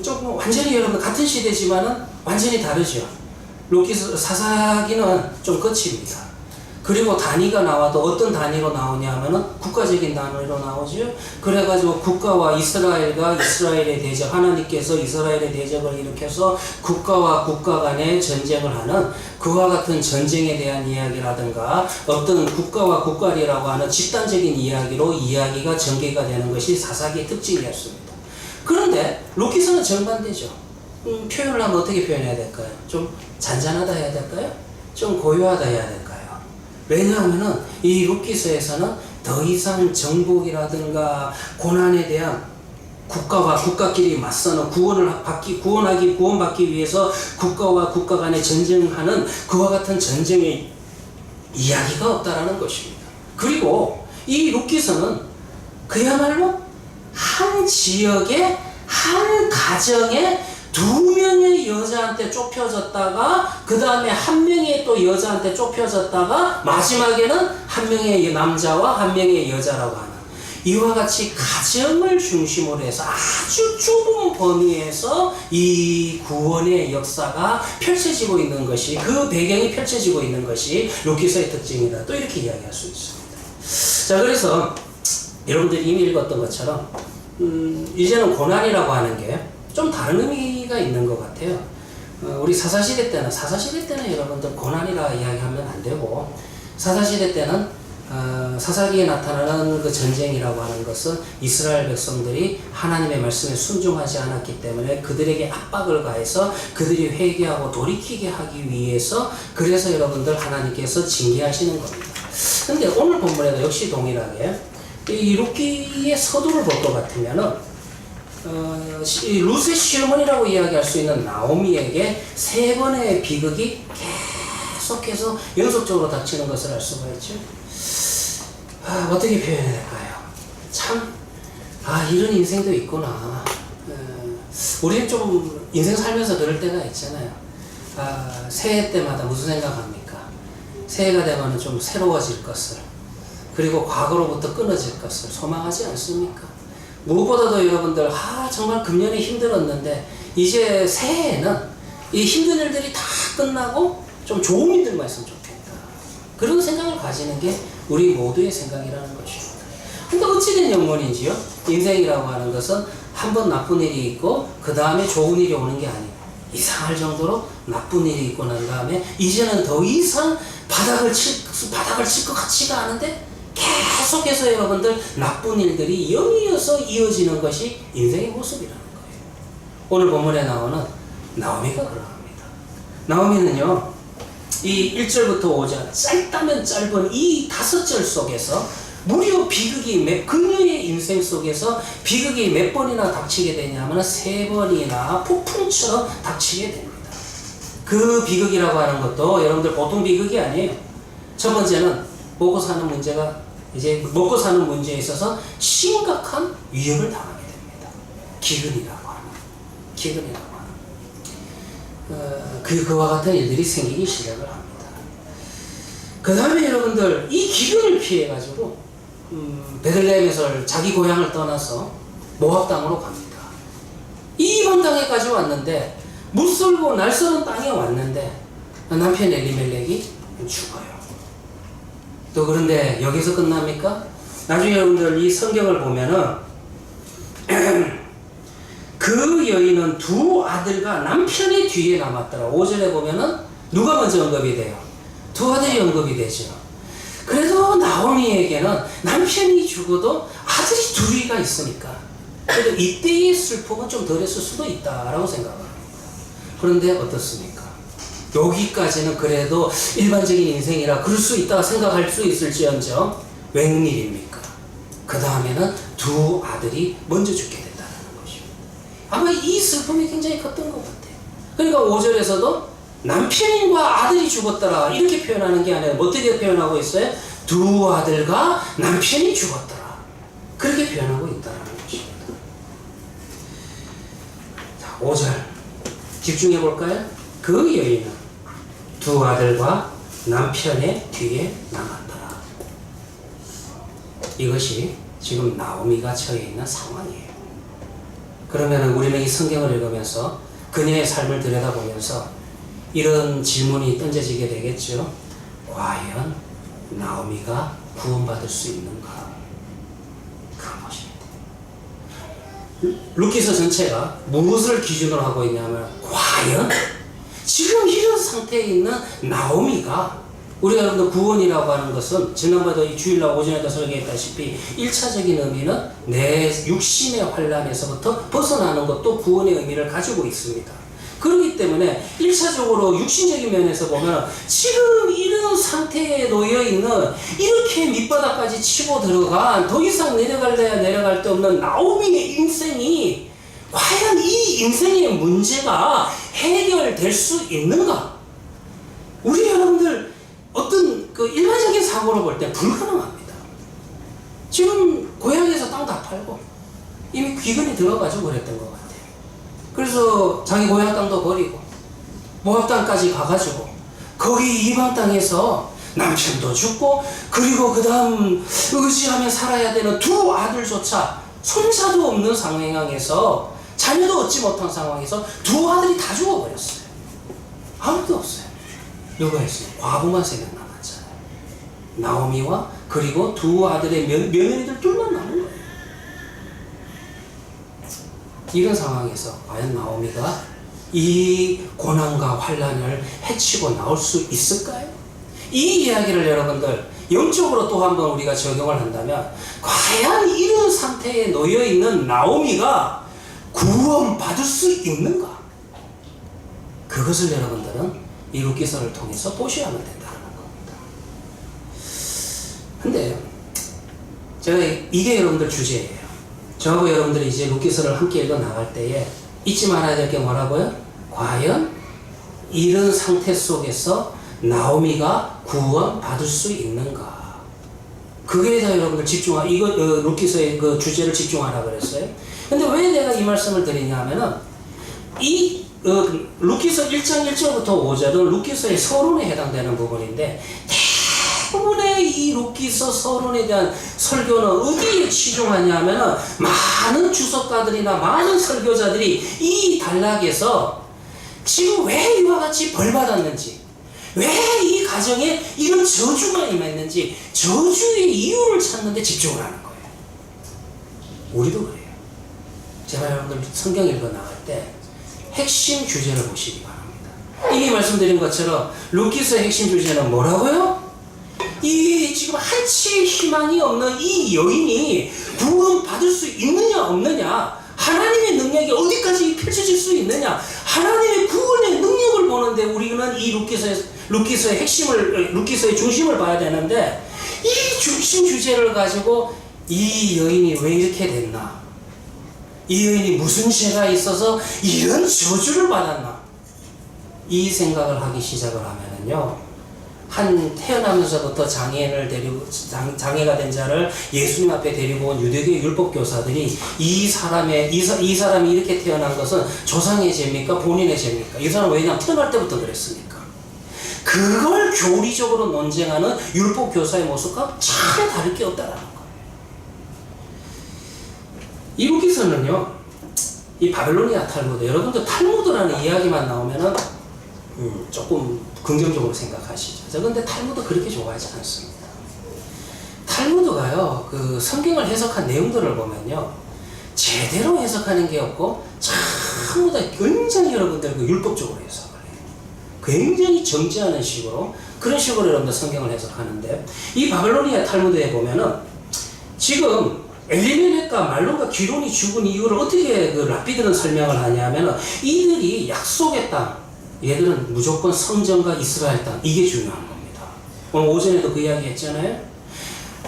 조금 완전히 여러분 같은 시대지만은 완전히 다르죠. 룻기서, 사사기는 좀 끝입니다. 그리고 단위가 나와도 어떤 단위로 나오냐 하면은 국가적인 단위로 나오죠. 그래가지고 국가와 이스라엘과 이스라엘의 대적, 하나님께서 이스라엘의 대적을 일으켜서 국가와 국가 간의 전쟁을 하는 그와 같은 전쟁에 대한 이야기라든가 어떤 국가와 국가리라고 하는 집단적인 이야기로 이야기가 전개가 되는 것이 사사기의 특징이었습니다. 그런데 룻기서는 정반대죠. 표현을 하면 어떻게 표현해야 될까요? 좀 잔잔하다 해야 될까요? 좀 고요하다 해야 될까요? 왜냐하면은 이 룻기서에서는 더 이상 정복이라든가 고난에 대한 국가와 국가끼리 맞서는 구원받기 위해서 국가와 국가 간에 전쟁하는 그와 같은 전쟁의 이야기가 없다라는 것입니다. 그리고 이 룻기서는 그야말로 한 지역의 한 가정에 2명의 여자한테 좁혀졌다가 그 다음에 1명의 또 여자한테 좁혀졌다가 마지막에는 1명의 남자와 1명의 여자라고 하는 이와 같이 가정을 중심으로 해서 아주 좁은 범위에서 이 구원의 역사가 펼쳐지고 있는 것이 그 배경이 펼쳐지고 있는 것이 룻기서의 특징이다. 또 이렇게 이야기할 수 있습니다. 자, 그래서 여러분들이 이미 읽었던 것처럼 이제는 고난이라고 하는 게 좀 다른 의미가 있는 것 같아요. 우리 사사시대 때는 여러분들 고난이라 이야기하면 안 되고 사사시대 때는 사사기에 나타나는 그 전쟁이라고 하는 것은 이스라엘 백성들이 하나님의 말씀에 순종하지 않았기 때문에 그들에게 압박을 가해서 그들이 회개하고 돌이키게 하기 위해서 그래서 여러분들 하나님께서 징계하시는 겁니다. 근데 오늘 본문에도 역시 동일하게 이 룻기의 서두를 볼 것 같으면은 룻의 시어머니라고 이야기할 수 있는 나오미에게 3번의 비극이 계속해서 연속적으로 닥치는 것을 알 수가 있죠. 어떻게 표현해야 될까요? 참, 이런 인생도 있구나. 우리는 좀 인생 살면서 그럴 때가 있잖아요. 새해 때마다 무슨 생각합니까? 새해가 되면 좀 새로워질 것을, 그리고 과거로부터 끊어질 것을 소망하지 않습니까? 무엇보다도 여러분들 정말 금년에 힘들었는데 이제 새해에는 이 힘든 일들이 다 끝나고 좀 좋은 일들만 있으면 좋겠다. 그런 생각을 가지는 게 우리 모두의 생각이라는 것입니다. 근데 어찌된 영문인지요? 인생이라고 하는 것은 한 번 나쁜 일이 있고 그 다음에 좋은 일이 오는 게 아니고 이상할 정도로 나쁜 일이 있고 난 다음에 이제는 더 이상 바닥을 칠 것 같지가 않은데 계속해서 여러분들 나쁜 일들이 연이어서 이어지는 것이 인생의 모습이라는 거예요. 오늘 본문에 나오는 나오미가 그러합니다. 나오미는요, 이 1절부터 5절 짧다면 짧은 이 5절 속에서 무려 비극이 그녀의 인생 속에서 비극이 몇 번이나 닥치게 되냐면 3번이나 폭풍처럼 닥치게 됩니다. 그 비극이라고 하는 것도 여러분들 보통 비극이 아니에요. 첫 번째는 먹고 사는 문제에 있어서 심각한 위협을 당하게 됩니다. 기근이라고 하는 그와 같은 일들이 생기기 시작을 합니다. 그 다음에 여러분들 이 기근을 피해 가지고 베들레헴에서 자기 고향을 떠나서 모압 땅으로 갑니다. 이번 땅에까지 왔는데 무썰고 날서는 땅에 왔는데 남편 엘리멜렉이 죽어요. 또 그런데 여기서 끝납니까? 나중에 여러분들 이 성경을 보면은 그 여인은 2 아들과 남편이 뒤에 남았더라. 5절에 보면은 누가 먼저 언급이 돼요? 2 아들이 언급이 되죠. 그래도 나오미에게는 남편이 죽어도 아들이 2이가 있으니까 그래도 이때의 슬픔은 좀 덜했을 수도 있다라고 생각합니다. 그런데 어떻습니까? 여기까지는 그래도 일반적인 인생이라 그럴 수 있다 생각할 수 있을지언정 웬일입니까? 그 다음에는 2 아들이 먼저 죽게 된다는 것입니다. 아마 이 슬픔이 굉장히 컸던 것 같아요. 그러니까 5절에서도 남편과 아들이 죽었더라 이렇게 표현하는 게 아니라 어떻게 표현하고 있어요? 2 아들과 남편이 죽었더라 그렇게 표현하고 있다는 것입니다. 자, 5절 집중해 볼까요? 그 여인은 2 아들과 남편의 뒤에 남았더라. 이것이 지금 나오미가 처해 있는 상황이에요. 그러면 우리는 이 성경을 읽으면서 그녀의 삶을 들여다보면서 이런 질문이 던져지게 되겠죠. 과연 나오미가 구원받을 수 있는가? 그걸 보시면 돼요. 루키서 전체가 무엇을 기준으로 하고 있냐면 과연 지금 이런 상태에 있는 나오미가 우리가 여러분들 구원이라고 하는 것은 지난번에도 이 주일날 오전에도 설계했다시피 1차적인 의미는 내 육신의 환란에서부터 벗어나는 것도 구원의 의미를 가지고 있습니다. 그렇기 때문에 1차적으로 육신적인 면에서 보면 지금 이런 상태에 놓여있는 이렇게 밑바닥까지 치고 들어간 더 이상 내려갈래야 내려갈 데 없는 나오미의 인생이 과연 이 인생의 문제가 해결될 수 있는가? 우리 여러분들 어떤 그 일반적인 사고로 볼 때 불가능합니다. 지금 고향에서 땅 다 팔고 이미 귀근이 들어가지고 그랬던 것 같아요. 그래서 자기 고향 땅도 버리고 모압 땅까지 가가지고 거기 이방 땅에서 남편도 죽고 그리고 그 다음 의지하며 살아야 되는 두 아들조차 손자도 없는 상황에서 자녀도 얻지 못한 상황에서 두 아들이 다 죽어버렸어요. 아무도 없어요. 누가 했어요? 과부만 세 명 남았잖아요. 나오미와 그리고 두 아들의 며느리들 둘만 남은 거예요. 이런 상황에서 과연 나오미가 이 고난과 환란을 헤치고 나올 수 있을까요? 이 이야기를 여러분들 영적으로 또 한번 우리가 적용을 한다면 과연 이런 상태에 놓여있는 나오미가 구원받을 수 있는가? 그것을 여러분들은 이 루키서를 통해서 보셔야만 된다는 겁니다. 근데 제가 이게 여러분들 주제예요. 저하고 여러분들이 이제 루키서를 함께 읽어 나갈 때에 잊지 말아야 될 게 뭐라고요? 과연 이런 상태 속에서 나오미가 구원받을 수 있는가? 그게 다 여러분들 이거 루키서의 그 주제를 집중하라 그랬어요. 근데 왜 내가 이 말씀을 드리냐 하면은 루키서 1장 1절부터 5절은 루키서의 서론에 해당되는 부분인데 대부분의 이 루키서 서론에 대한 설교는 어디에 치중하냐 하면은 많은 주석가들이나 많은 설교자들이 이 단락에서 지금 왜 이와 같이 벌받았는지 왜 이 가정에 이런 저주가 임했는지 저주의 이유를 찾는 데 집중을 하는 거예요. 우리도 그래요. 제가 여러분들 성경 읽어 나갈 때 핵심 주제를 보시기 바랍니다. 이미 말씀드린 것처럼 루키서의 핵심 주제는 뭐라고요? 이 지금 한치의 희망이 없는 이 여인이 구원받을 수 있느냐 없느냐, 하나님의 능력이 어디까지 펼쳐질 수 있느냐, 하나님의 구원의 능력을 보는데 우리는 이 루키서의 핵심을, 루키서의 중심을 봐야 되는데 이 중심 주제를 가지고 이 여인이 왜 이렇게 됐나, 이 여인이 무슨 죄가 있어서 이런 저주를 받았나, 이 생각을 하기 시작을 하면은요, 한 태어나면서부터 장애가 된 자를 예수님 앞에 데리고 온 유대교의 율법교사들이 이 사람이 이렇게 태어난 것은 조상의 죄입니까? 본인의 죄입니까? 이 사람은 왜냐하면 태어날 때부터 그랬으니까. 그걸 교리적으로 논쟁하는 율법교사의 모습과 전혀 다를 게 없다라는 거예요. 이 루키서는요, 이 바벨로니아 탈무드, 여러분들 탈무드라는 이야기만 나오면은 조금 긍정적으로 생각하시죠. 저 근데 탈무드 그렇게 좋아하지 않습니다. 탈무드가요, 그 성경을 해석한 내용들을 보면요, 제대로 해석하는 게 없고 전부 다 굉장히 여러분들 그 율법적으로 해석을 해요. 굉장히 정지하는 식으로, 그런 식으로 여러분들 성경을 해석하는데, 이 바벨로니아 탈무드에 보면은 지금 엘리멜렉과 말론과 기론이 죽은 이유를 어떻게 그 랍비들은 설명을 하냐면은, 이들이 약속의 땅, 얘들은 무조건 성전과 이스라엘 땅, 이게 중요한 겁니다. 오늘 오전에도 그 이야기 했잖아요.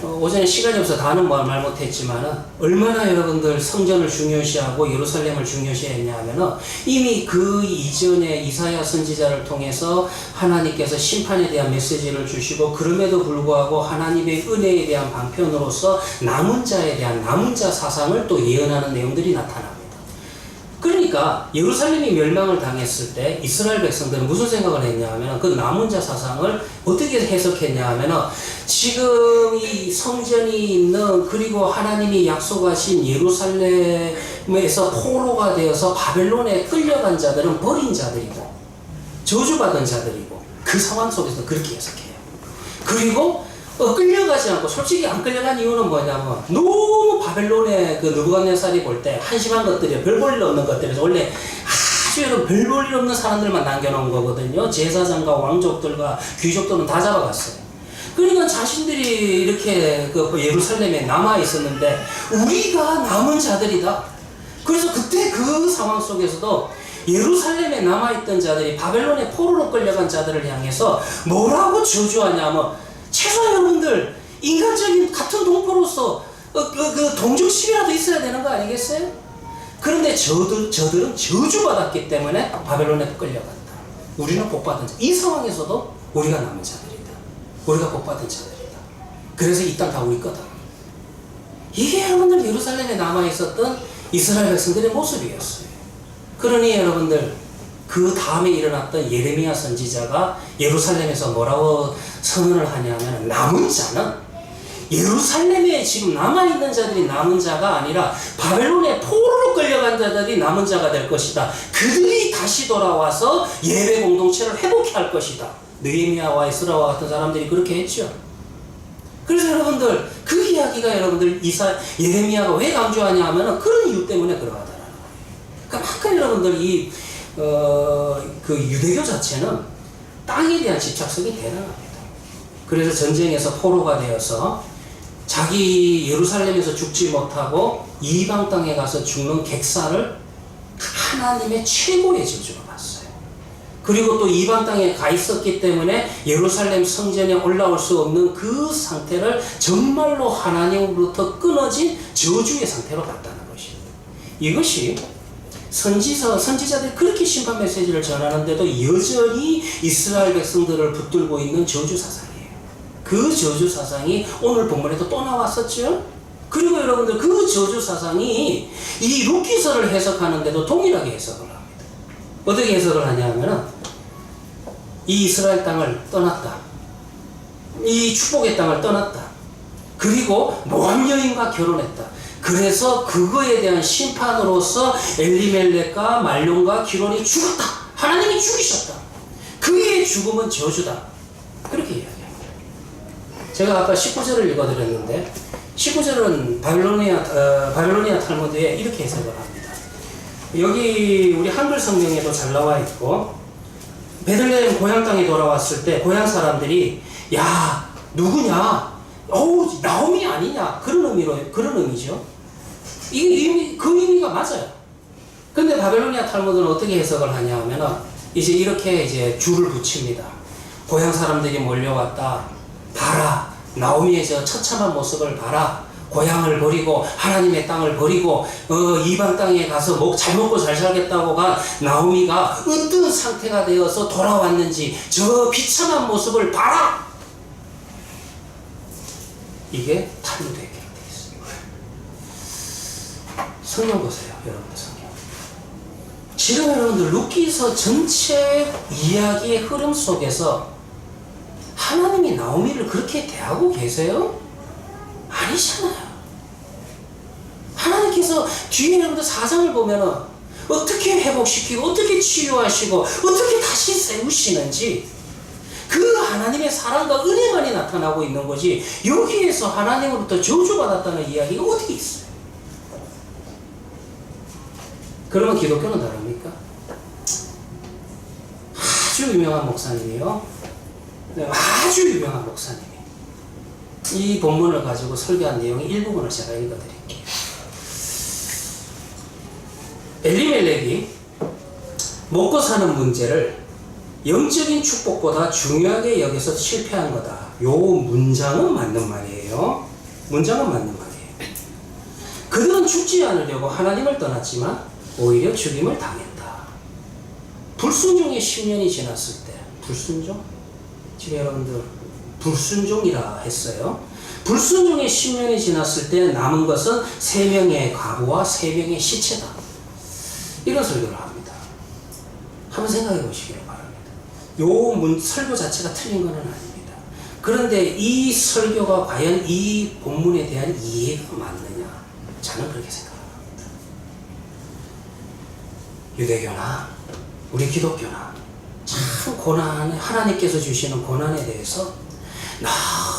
오전에 시간이 없어서 다는 말 못했지만은 얼마나 여러분들 성전을 중요시하고 예루살렘을 중요시했냐 하면은 이미 그 이전에 이사야 선지자를 통해서 하나님께서 심판에 대한 메시지를 주시고, 그럼에도 불구하고 하나님의 은혜에 대한 방편으로서 남은 자에 대한 남은 자 사상을 또 예언하는 내용들이 나타납니다. 그러니까 예루살렘이 멸망을 당했을 때 이스라엘 백성들은 무슨 생각을 했냐 하면, 그 남은 자 사상을 어떻게 해석했냐 하면, 지금 이 성전이 있는, 그리고 하나님이 약속하신 예루살렘에서 포로가 되어서 바벨론에 끌려간 자들은 버린 자들이고 저주받은 자들이고, 그 상황 속에서 그렇게 해석해요. 그리고 끌려가지 않고 솔직히 안 끌려간 이유는 뭐냐면 너무 바벨론의 그 느부갓네살이 볼 때 한심한 것들이 별 볼 일 없는 것들에서 원래 아주 여러분 별 볼 일 없는 사람들만 남겨놓은 거거든요. 제사장과 왕족들과 귀족들은 다 잡아갔어요. 그러니까 자신들이 이렇게 그 예루살렘에 남아 있었는데 우리가 남은 자들이다. 그래서 그때 그 상황 속에서도 예루살렘에 남아있던 자들이 바벨론의 포로로 끌려간 자들을 향해서 뭐라고 저주하냐면 최소한 여러분들 인간적인 같은 동포로서 그 동정심이라도 있어야 되는 거 아니겠어요? 그런데 저들은 저주받았기 때문에 바벨론에 끌려갔다. 우리는 복받은 자. 이 상황에서도 우리가 남은 자들이다. 우리가 복받은 자들이다. 그래서 이 땅 다 우리 거다. 이게 여러분들 예루살렘에 남아있었던 이스라엘 백성들의 모습이었어요. 그러니 여러분들 그 다음에 일어났던 예레미야 선지자가 예루살렘에서 뭐라고 선언을 하냐면 남은 자는 예루살렘에 지금 남아있는 자들이 남은 자가 아니라 바벨론의 포로로 끌려간 자들이 남은 자가 될 것이다. 그들이 다시 돌아와서 예배 공동체를 회복해 할 것이다. 느헤미야와 에스라와 같은 사람들이 그렇게 했죠. 그래서 여러분들 그 이야기가 여러분들 예레미야가 왜 강조하냐 하면 그런 이유 때문에 그러하더라는 거예요. 그러니까 막간 여러분들 그 유대교 자체는 땅에 대한 집착성이 대단합니다. 그래서 전쟁에서 포로가 되어서 자기 예루살렘에서 죽지 못하고 이방 땅에 가서 죽는 객사를 하나님의 최고의 저주로 봤어요. 그리고 또 이방 땅에 가 있었기 때문에 예루살렘 성전에 올라올 수 없는 그 상태를 정말로 하나님으로부터 끊어진 저주의 상태로 봤다는 것입니다. 이것이 선지자들이 그렇게 심판 메시지를 전하는데도 여전히 이스라엘 백성들을 붙들고 있는 저주 사상이에요. 그 저주 사상이 오늘 본문에도 또 나왔었죠. 그리고 여러분들 그 저주 사상이 이 룻기서를 해석하는데도 동일하게 해석을 합니다. 어떻게 해석을 하냐면은 이 이스라엘 땅을 떠났다. 이 축복의 땅을 떠났다. 그리고 모압 여인과 결혼했다. 그래서 그거에 대한 심판으로서 엘리멜렉과 말론과 기론이 죽었다. 하나님이 죽이셨다. 그의 죽음은 저주다. 그렇게 이야기합니다. 제가 아까 19절을 읽어드렸는데 19절은 바빌로니아 탈무드에 이렇게 해석을 합니다. 여기 우리 한글 성경에도 잘 나와 있고 베들레헴 고향 땅에 돌아왔을 때 고향 사람들이 야 누구냐? 어우 나오미 아니냐? 그런 의미죠. 이게 그 의미가 맞아요. 근데 바벨로니아 탈무드는 어떻게 해석을 하냐 하면은 이제 이렇게 이제 줄을 붙입니다. 고향 사람들이 몰려왔다. 봐라. 나오미의 저 처참한 모습을 봐라. 고향을 버리고 하나님의 땅을 버리고 이방 땅에 가서 잘 먹고 잘 살겠다고 간 나오미가 어떤 상태가 되어서 돌아왔는지 저 비참한 모습을 봐라. 이게 탈무드에 기록되어 있습니다. 성경 보세요, 여러분들 성경. 지금 여러분들 룻기서 전체 이야기의 흐름 속에서 하나님이 나오미를 그렇게 대하고 계세요? 아니잖아요. 하나님께서 뒤에 여러분들 사장을 보면은 어떻게 회복시키고 어떻게 치유하시고 어떻게 다시 세우시는지 그 하나님의 사랑과 은혜만이 나타나고 있는 거지 여기에서 하나님으로부터 저주받았다는 이야기가 어떻게 있어요? 그러면 기독교는 다릅니까? 아주 유명한 목사님이요. 아주 유명한 목사님이 이 본문을 가지고 설교한 내용의 일부분을 제가 읽어드릴게요. 엘리멜렉이 먹고 사는 문제를 영적인 축복보다 중요하게 여기서 실패한 거다. 요 문장은 맞는 말이에요. 문장은 맞는 말이에요. 그들은 죽지 않으려고 하나님을 떠났지만 오히려 죽임을 당했다. 불순종의 10년이 지났을 때 불순종? 지금 여러분들 불순종이라 했어요. 불순종의 10년이 지났을 때 남은 것은 3명의 과부와 3명의 시체다. 이런 설교를 합니다. 한번 생각해 보시길 바랍니다. 요 설교 자체가 틀린 것은 아닙니다. 그런데 이 설교가 과연 이 본문에 대한 이해가 맞느냐? 저는 그렇게 생각합니다. 유대교나 우리 기독교나 참 고난에 하나님께서 주시는 고난에 대해서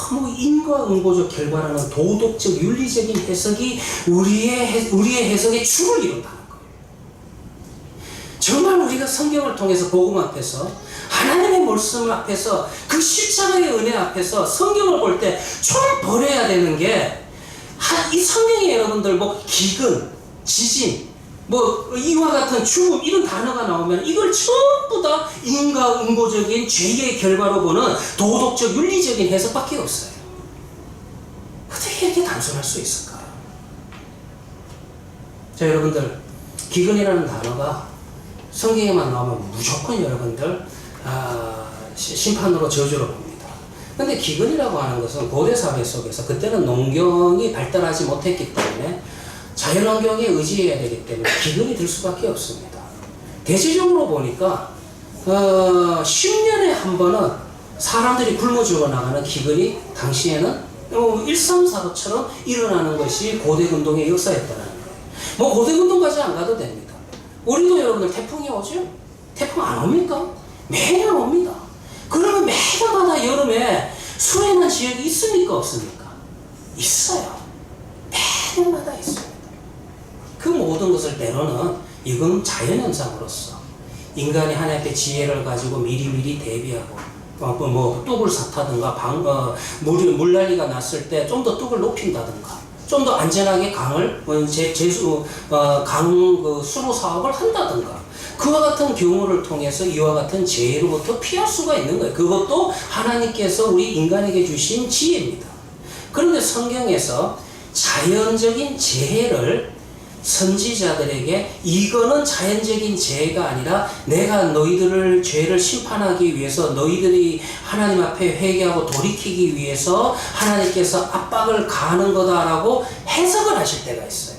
너무 인과응보적 결과라는 도덕적 윤리적인 해석이 우리의 해석에 줄을 이룬다는 거예요. 정말 우리가 성경을 통해서 복음 앞에서 하나님의 말씀 앞에서 그 십자가의 은혜 앞에서 성경을 볼 때 좀 버려야 되는 게 이 성경에 여러분들 뭐 기근, 지진, 뭐 이와 같은 죽음 이런 단어가 나오면 이걸 전부 다 인과응보적인 죄의 결과로 보는 도덕적 윤리적인 해석밖에 없어요. 어떻게 이렇게 단순할 수 있을까? 자, 여러분들 기근이라는 단어가 성경에만 나오면 무조건 여러분들 심판으로 저주로 봅니다. 근데 기근이라고 하는 것은 고대 사회 속에서 그때는 농경이 발달하지 못했기 때문에 자연환경에 의지해야 되기 때문에 기근이 들 수밖에 없습니다. 대체적으로 보니까 10년에 한 번은 사람들이 굶어 죽어나가는 기근이 당시에는 일상사고처럼 일어나는 것이 고대근동의 역사였다는 거예요. 뭐 고대근동까지 안 가도 됩니다. 우리도 여러분들 태풍이 오죠? 태풍 안 옵니까? 매년 옵니다. 그러면 매년마다 여름에 수해난 지역이 있습니까? 없습니까? 있어요. 매년마다 있습니다. 그 모든 것을 때로는 이건 자연현상으로서 인간이 하나님 앞에 지혜를 가지고 미리미리 대비하고 뭐 뚝을 삭타든가 물난리가 났을 때 좀 더 뚝을 높인다든가 좀 더 안전하게 강을 수로 사업을 한다든가 그와 같은 경우를 통해서 이와 같은 재해로부터 피할 수가 있는 거예요. 그것도 하나님께서 우리 인간에게 주신 지혜입니다. 그런데 성경에서 자연적인 재해를 선지자들에게 이거는 자연적인 재해가 아니라 내가 너희들을 죄를 심판하기 위해서 너희들이 하나님 앞에 회개하고 돌이키기 위해서 하나님께서 압박을 가하는 거다라고 해석을 하실 때가 있어요.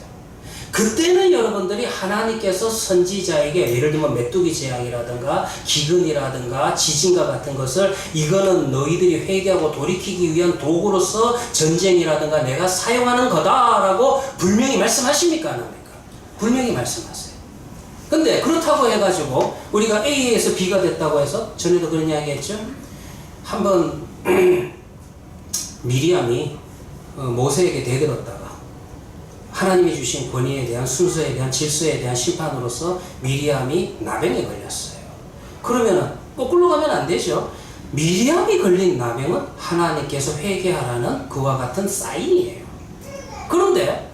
그때는 여러분들이 하나님께서 선지자에게 예를 들면 메뚜기 재앙이라든가 기근이라든가 지진과 같은 것을 이거는 너희들이 회개하고 돌이키기 위한 도구로서 전쟁이라든가 내가 사용하는 거다라고 분명히 말씀하십니까? 안 합니까? 분명히 말씀하세요. 근데 그렇다고 해가지고 우리가 A에서 B가 됐다고 해서 전에도 그런 이야기 했죠? 한번 미리암이 모세에게 대들었다가 하나님이 주신 권위에 대한 순서에 대한 질서에 대한 심판으로서 미리암이 나병에 걸렸어요. 그러면은 거꾸로 가면 안 되죠. 미리암이 걸린 나병은 하나님께서 회개하라는 그와 같은 사인이에요. 그런데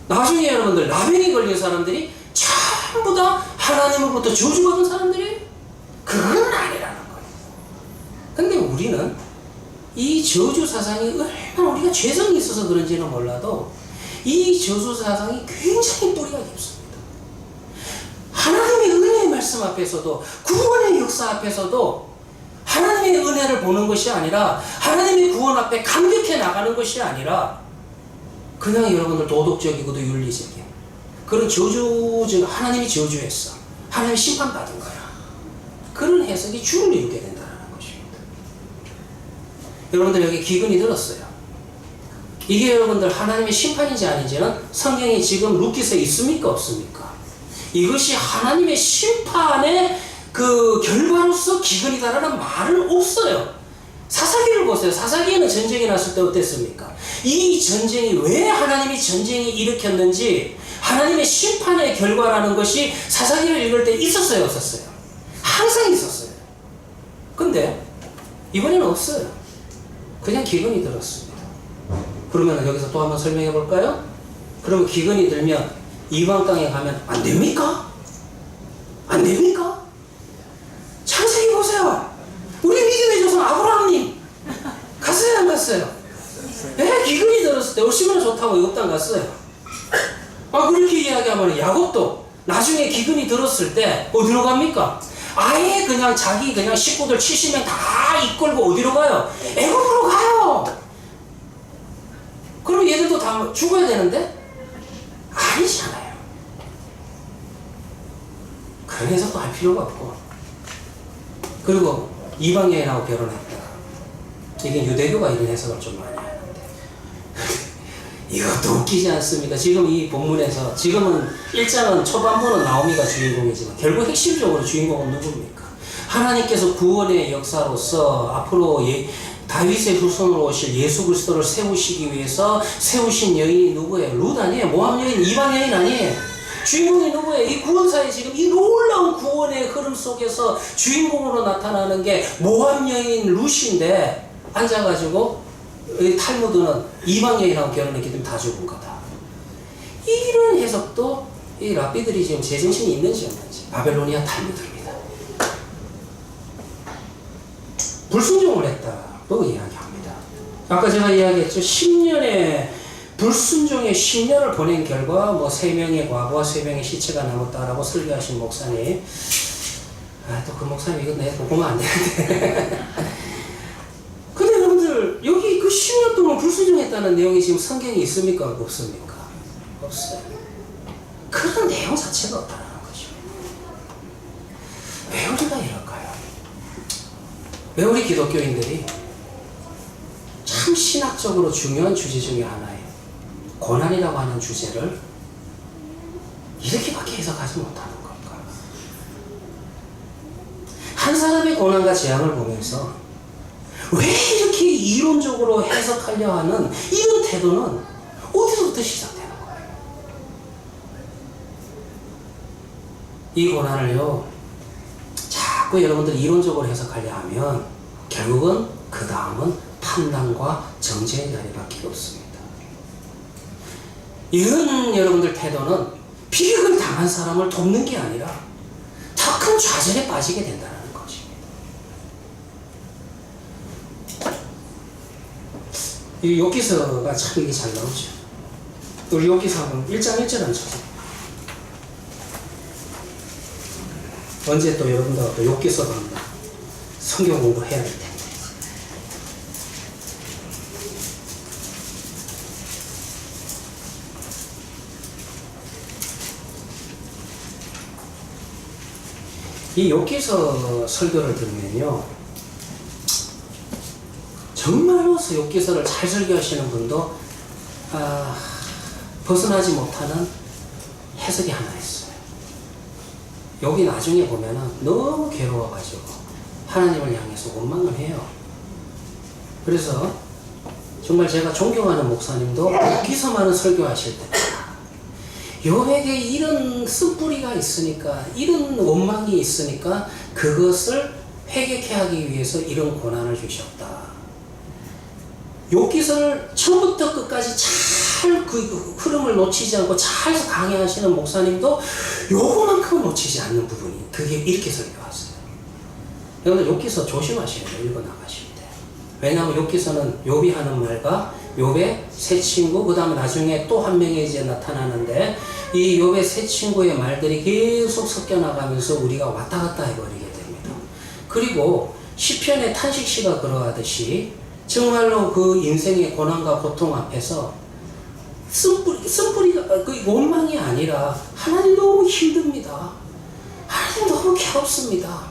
나중에 여러분들 나병에 걸린 사람들이 전부 다 하나님으로부터 저주받은 사람들이에요. 그건 아니라는 거예요. 근데 우리는 이 저주 사상이 얼마나 우리가 죄성이 있어서 그런지는 몰라도 이 저주 사상이 굉장히 뿌리가 깊습니다. 하나님의 은혜의 말씀 앞에서도 구원의 역사 앞에서도 하나님의 은혜를 보는 것이 아니라 하나님의 구원 앞에 감격해 나가는 것이 아니라 그냥 여러분들 도덕적이고도 윤리적인 그런 하나님이 저주했어. 하나님이 심판받은 거야. 그런 해석이 주를 이루게 된다는 것입니다. 여러분들 여기 기근이 들었어요. 이게 여러분들 하나님의 심판인지 아닌지는 성경에 지금 루키스에 있습니까? 없습니까? 이것이 하나님의 심판의 그 결과로서 기근이다라는 말은 없어요. 사사기를 보세요. 사사기에는 전쟁이 났을 때 어땠습니까? 이 전쟁이 왜 하나님이 전쟁이 일으켰는지 하나님의 심판의 결과라는 것이 사사기를 읽을 때 있었어요? 없었어요? 항상 있었어요. 근데 이번에는 없어요. 그냥 기근이 들었습니다. 그러면 여기서 또 한번 설명해 볼까요? 그러면 기근이 들면 이방 땅에 가면 안 됩니까? 안 됩니까? 창세기 보세요. 우리 믿음의 조상 아브라함님 갔어요? 안 갔어요? 네, 기근이 들었을 때 얼마나 좋다고 애굽 땅 갔어요. 그렇게 이야기하면 야곱도 나중에 기근이 들었을 때 어디로 갑니까? 아예 그냥 자기 그냥 식구들 70명 다 이끌고 어디로 가요? 애굽으로 가요. 그럼 얘들도 다 죽어야 되는데? 아니잖아요. 그런 해석도 할 필요가 없고. 그리고 이방 여인하고 결혼했다. 이게 유대교가 이런 해석을 좀 많이 하는데 이것도 웃기지 않습니까? 지금 이 본문에서 지금은 1장은 초반부는 나오미가 주인공이지만 결국 핵심적으로 주인공은 누굽니까? 하나님께서 구원의 역사로서 앞으로 다윗의 후손으로 오실 예수 그리스도를 세우시기 위해서 세우신 여인이 누구예요? 룻 아니에요? 모함 여인, 이방 여인 아니에요? 주인공이 누구예요? 이 구원사의 지금 이 놀라운 구원의 흐름 속에서 주인공으로 나타나는 게 모함 여인 룻인데, 앉아가지고 이 탈무드는 이방 여인하고 결혼했기 때문에 다 죽은 거다. 이런 해석도 이 랍비들이 지금 제정신이 있는지 없는지, 바벨로니아 탈무드입니다. 불순종을 했다고 이야기합니다. 아까 제가 이야기했죠. 10년의 불순종의 10년을 보낸 결과 뭐 3명의 과부와 3명의 시체가 남았다라고 설교하신 목사님, 또 그 목사님 이거 내가 보면 안 되는데 근데 여러분들 여기 그 10년 동안 불순종했다는 내용이 지금 성경에 있습니까? 없습니까? 없어요. 그런 내용 자체가 없다는 거죠. 왜 우리가 이럴까요? 왜 우리 기독교인들이 참 신학적으로 중요한 주제 중에 하나예요. 고난이라고 하는 주제를 이렇게밖에 해석하지 못하는 걸까? 한 사람의 고난과 재앙을 보면서 왜 이렇게 이론적으로 해석하려 하는 이런 태도는 어디서부터 시작되는 거예요? 이 고난을요, 자꾸 여러분들이 이론적으로 해석하려 하면 결국은 그 다음은 판단과 정죄의 자리밖에 없습니다. 이런 여러분들 태도는 비극을 당한 사람을 돕는 게 아니라 더 큰 좌절에 빠지게 된다는 것입니다. 이 욥기서가 참 이게 잘 나오죠. 우리 욥기서 한번 1장 1절 한번 쳐서 언제 또 여러분들 또 욥기서도 한번 성경 공부해야 될 텐데. 이 욥기서 설교를 들으면요, 정말로서 욥기서를 잘 설교하시는 분도 벗어나지 못하는 해석이 하나 있어요. 여기 나중에 보면은 너무 괴로워가지고 하나님을 향해서 원망을 해요. 그래서 정말 제가 존경하는 목사님도 욥기서만은 설교하실 때 욥에게 이런 쓴뿌리가 있으니까, 이런 원망이 있으니까 그것을 회개케 하기 위해서 이런 고난을 주셨다. 욥기서를 처음부터 끝까지 잘 그 흐름을 놓치지 않고 잘 강의하시는 목사님도 요거만큼은 놓치지 않는 부분이, 그게 이렇게 설교하세요. 여러분들 욥기서 조심하셔야 돼요. 읽어나가실 때. 왜냐하면 욥기서는 욥이 하는 말과 욥의 세 친구, 그 다음에 나중에 또 한 명이 이제 나타나는데, 이 욥의 세 친구의 말들이 계속 섞여 나가면서 우리가 왔다 갔다 해버리게 됩니다. 그리고 시편의 탄식시가 그러하듯이 정말로 그 인생의 고난과 고통 앞에서 쓴뿌리가 그 원망이 아니라 하나님 너무 힘듭니다. 하나님 너무 괴롭습니다.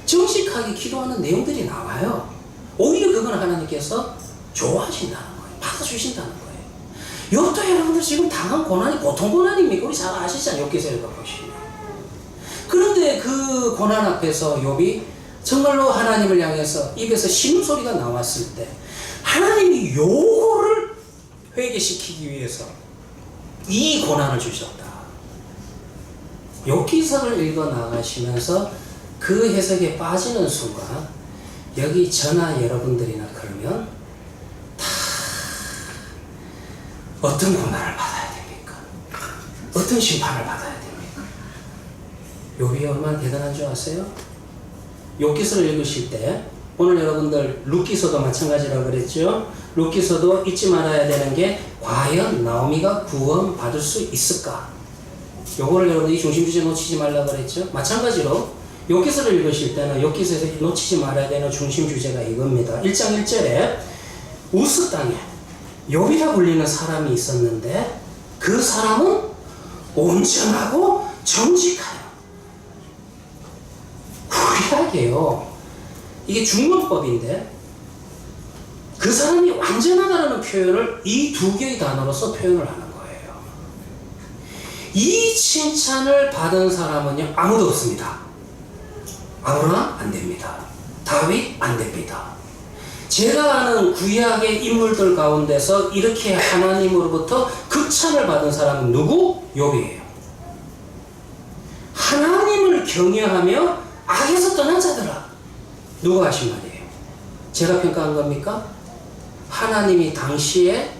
정직하게 기도하는 내용들이 나와요. 오히려 그건 하나님께서 좋아하신다는 거예요. 받아주신다는 거예요. 욥도 여러분들 지금 당한 고난이 보통 고난입니까? 우리 잘 아시잖아요. 욥기서 읽어보시면. 그런데 그 고난 앞에서 욥이 정말로 하나님을 향해서 입에서 신음소리가 나왔을 때 하나님이 요거를 회개시키기 위해서 이 고난을 주셨다. 욥기서를 읽어 나가시면서 그 해석에 빠지는 순간 여기 저나 여러분들이나 그러면 다 어떤 고난을 받아야 됩니까? 어떤 심판을 받아야 됩니까? 욥이 얼마나 대단한 줄 아세요? 욥기서를 읽으실 때 오늘 여러분들 룻기서도 마찬가지라고 그랬죠. 룻기서도 잊지 말아야 되는 게 과연 나오미가 구원받을 수 있을까? 요거를 여러분들이 중심주제 놓치지 말라고 그랬죠. 마찬가지로 욥기서를 읽으실 때는 욥기서에서 놓치지 말아야 되는 중심주제가 이겁니다. 1장 1절에 우스 땅에 욥이라 불리는 사람이 있었는데 그 사람은 온전하고 정직하여. 구약이에요. 이게 중문법인데 그 사람이 완전하다는 표현을 이 두 개의 단어로서 표현을 하는 거예요. 이 칭찬을 받은 사람은요 아무도 없습니다. 아브라함 안 됩니다. 다윗 안 됩니다. 제가 아는 구약의 인물들 가운데서 이렇게 하나님으로부터 극찬을 받은 사람은 누구? 욥이에요. 하나님을 경외하며 악에서 떠난 자들아. 누가 하신 말이에요? 제가 평가한 겁니까? 하나님이 당시에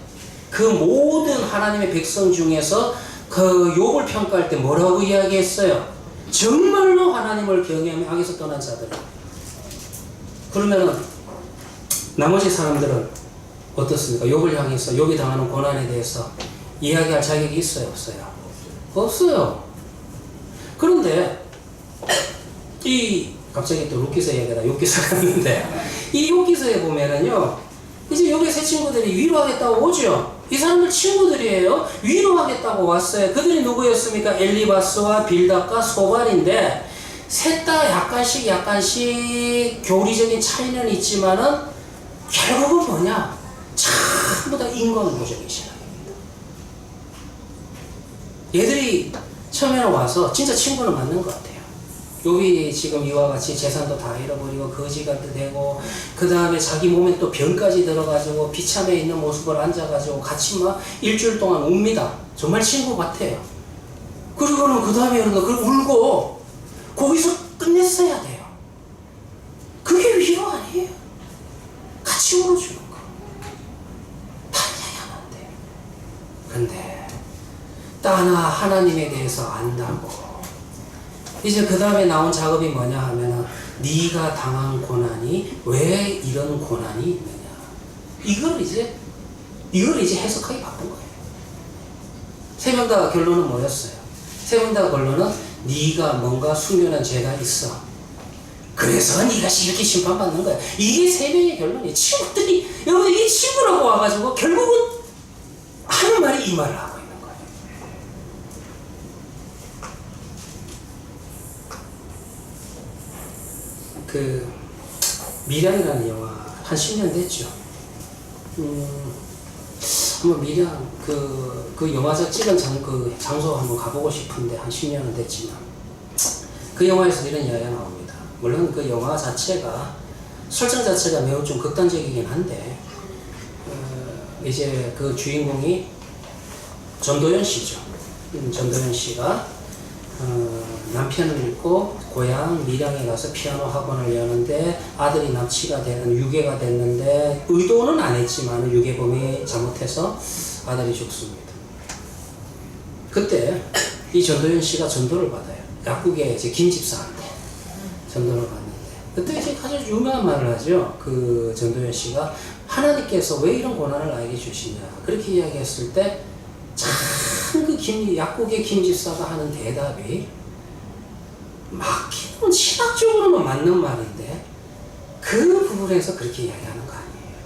그 모든 하나님의 백성 중에서 그 욥을 평가할 때 뭐라고 이야기했어요? 정말로 하나님을 경외하며 악에서 떠난 자들아. 그러면은 나머지 사람들은 어떻습니까? 욥을 향해서 욥이 당하는 고난에 대해서 이야기할 자격이 있어요? 없어요? 없어요. 그런데 갑자기 또 룻기서 이야기다 욥기서 갔는데 이 욥기서에 보면은요, 이제 욥의 세 친구들이 위로하겠다고 오죠. 이 사람들 친구들이에요. 위로하겠다고 왔어요. 그들이 누구였습니까? 엘리바스와 빌닷과 소발인데 셋 다 약간씩 교리적인 차이는 있지만은 결국은 뭐냐? 전부 다 인간보적인 신앙입니다. 얘들이 처음에는 와서 진짜 친구는 맞는 것 같아요. 욥이 지금 이와 같이 재산도 다 잃어버리고 거지가 되고 그 다음에 자기 몸에 또 병까지 들어가지고 비참해 있는 모습을 앉아가지고 같이 막 일주일 동안 웁니다. 정말 친구 같아요. 그리고는 그 다음에 울고 거기서 끝냈어야 돼요. 그게 위로 아니에요. 같이 울어주는 거. 반대하면 안 돼요. 근데 따나 하나님에 대해서 안다고 이제 그 다음에 나온 작업이 뭐냐 하면은 네가 당한 고난이 왜 이런 고난이 있느냐, 이걸 이제 해석하기 바쁜 거예요. 세 명 다 결론은 뭐였어요? 세 명 다 결론은 네가 뭔가 숙련한 죄가 있어. 그래서 네가 이렇게 심판받는 거야. 이게 세 명의 결론이에요. 친구들이, 여러분 이 친구라고 와가지고 결국은 하는 말이 이 말을 하고 있는 거예요. 그 미량이라는 영화 한 10년 됐죠. 한번 미량 그 영화에서 찍은 장소 한번 가보고 싶은데 한 10년은 됐지만 그 영화에서 이런 이야기가 나옵니다. 물론 그 영화 자체가 설정 자체가 매우 좀 극단적이긴 한데 이제 그 주인공이 전도연 씨죠. 전도연 씨가 남편을 잃고 고향 밀양에 가서 피아노 학원을 여는데 아들이 납치가 되는 유괴가 됐는데 의도는 안 했지만 유괴범이 잘못해서 아들이 죽습니다. 그때 이 전도연 씨가 전도를 받아요. 약국의 이제 김 집사한테 전도를 받는데 그때 이제 아주 유명한 말을 하죠. 그 전도연 씨가 하나님께서 왜 이런 고난을 나에게 주시냐 그렇게 이야기했을 때 참 그 약국의 김 집사가 하는 대답이 맞기는 신학적으로는 맞는 말인데 그 부분에서 그렇게 이야기하는 거 아니에요.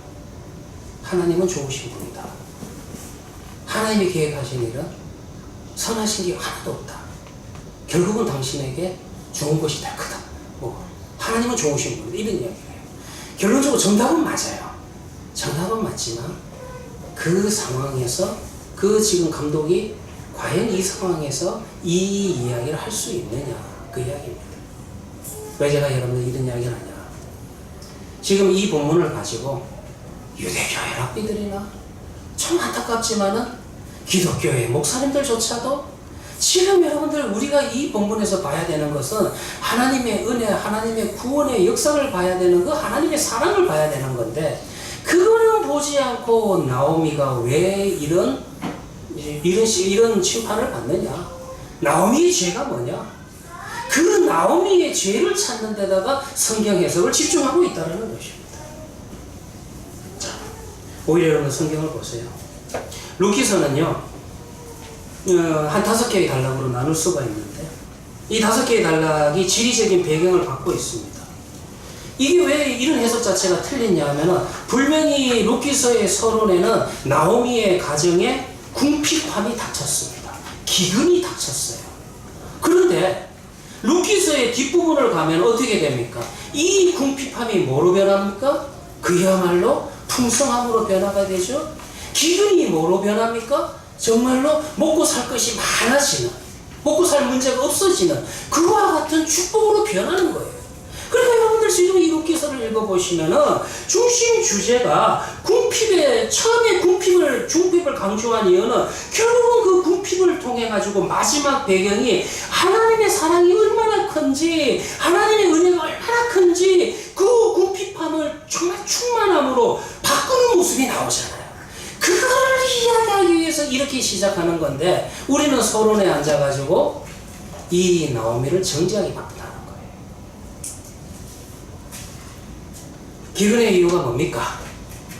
하나님은 좋으신 분이다. 하나님이 계획하신 일은 선하신 게 하나도 없다. 결국은 당신에게 좋은 것이 될 거다. 하나님은 좋으신 분이다. 이런 이야기를 해요. 결론적으로 정답은 맞아요. 정답은 맞지만 그 상황에서 그 지금 감독이 과연 이 상황에서 이 이야기를 할 수 있느냐 그 이야기입니다. 왜 제가 여러분들 이런 이야기를 하냐, 지금 이 본문을 가지고 유대교회 랍비들이나 참 안타깝지만은 기독교회 목사님들조차도 지금 여러분들 우리가 이 본문에서 봐야 되는 것은 하나님의 은혜, 하나님의 구원의 역사를 봐야 되는 그 하나님의 사랑을 봐야 되는 건데 그거는 보지 않고 나오미가 왜 이런 심판을 받느냐? 나오미의 죄가 뭐냐? 그 나오미의 죄를 찾는 데다가 성경 해석을 집중하고 있다는 것입니다. 자, 오히려 여러분 성경을 보세요. 룻기서는요, 한 5개의 단락으로 나눌 수가 있는데 이 5개의 단락이 지리적인 배경을 갖고 있습니다. 이게 왜 이런 해석 자체가 틀리냐 하면은 분명히 룻기서의 서론에는 나오미의 가정에 궁핍함이 닥쳤습니다. 기근이 닥쳤어요. 그런데 룻기서의 뒷부분을 가면 어떻게 됩니까? 이 궁핍함이 뭐로 변합니까? 그야말로 풍성함으로 변화가 되죠. 기근이 뭐로 변합니까? 정말로 먹고 살 것이 많아지는, 먹고 살 문제가 없어지는 그와 같은 축복으로 변하는 거예요. 그러니까 여러분들 지금 이 욥기서를 읽어보시면은 중심 주제가 처음에 중핍을 강조한 이유는 결국은 그 궁핍을 통해 가지고 마지막 배경이 하나님의 사랑이 얼마나 큰지, 하나님의 은혜가 얼마나 큰지, 그 궁핍함을 정말 충만함으로 바꾸는 모습이 나오잖아요. 그거를 이야기하기 위해서 이렇게 시작하는 건데, 우리는 서론에 앉아가지고 이 나오미를 정지하게 바꾼다는 거예요. 기근의 이유가 뭡니까?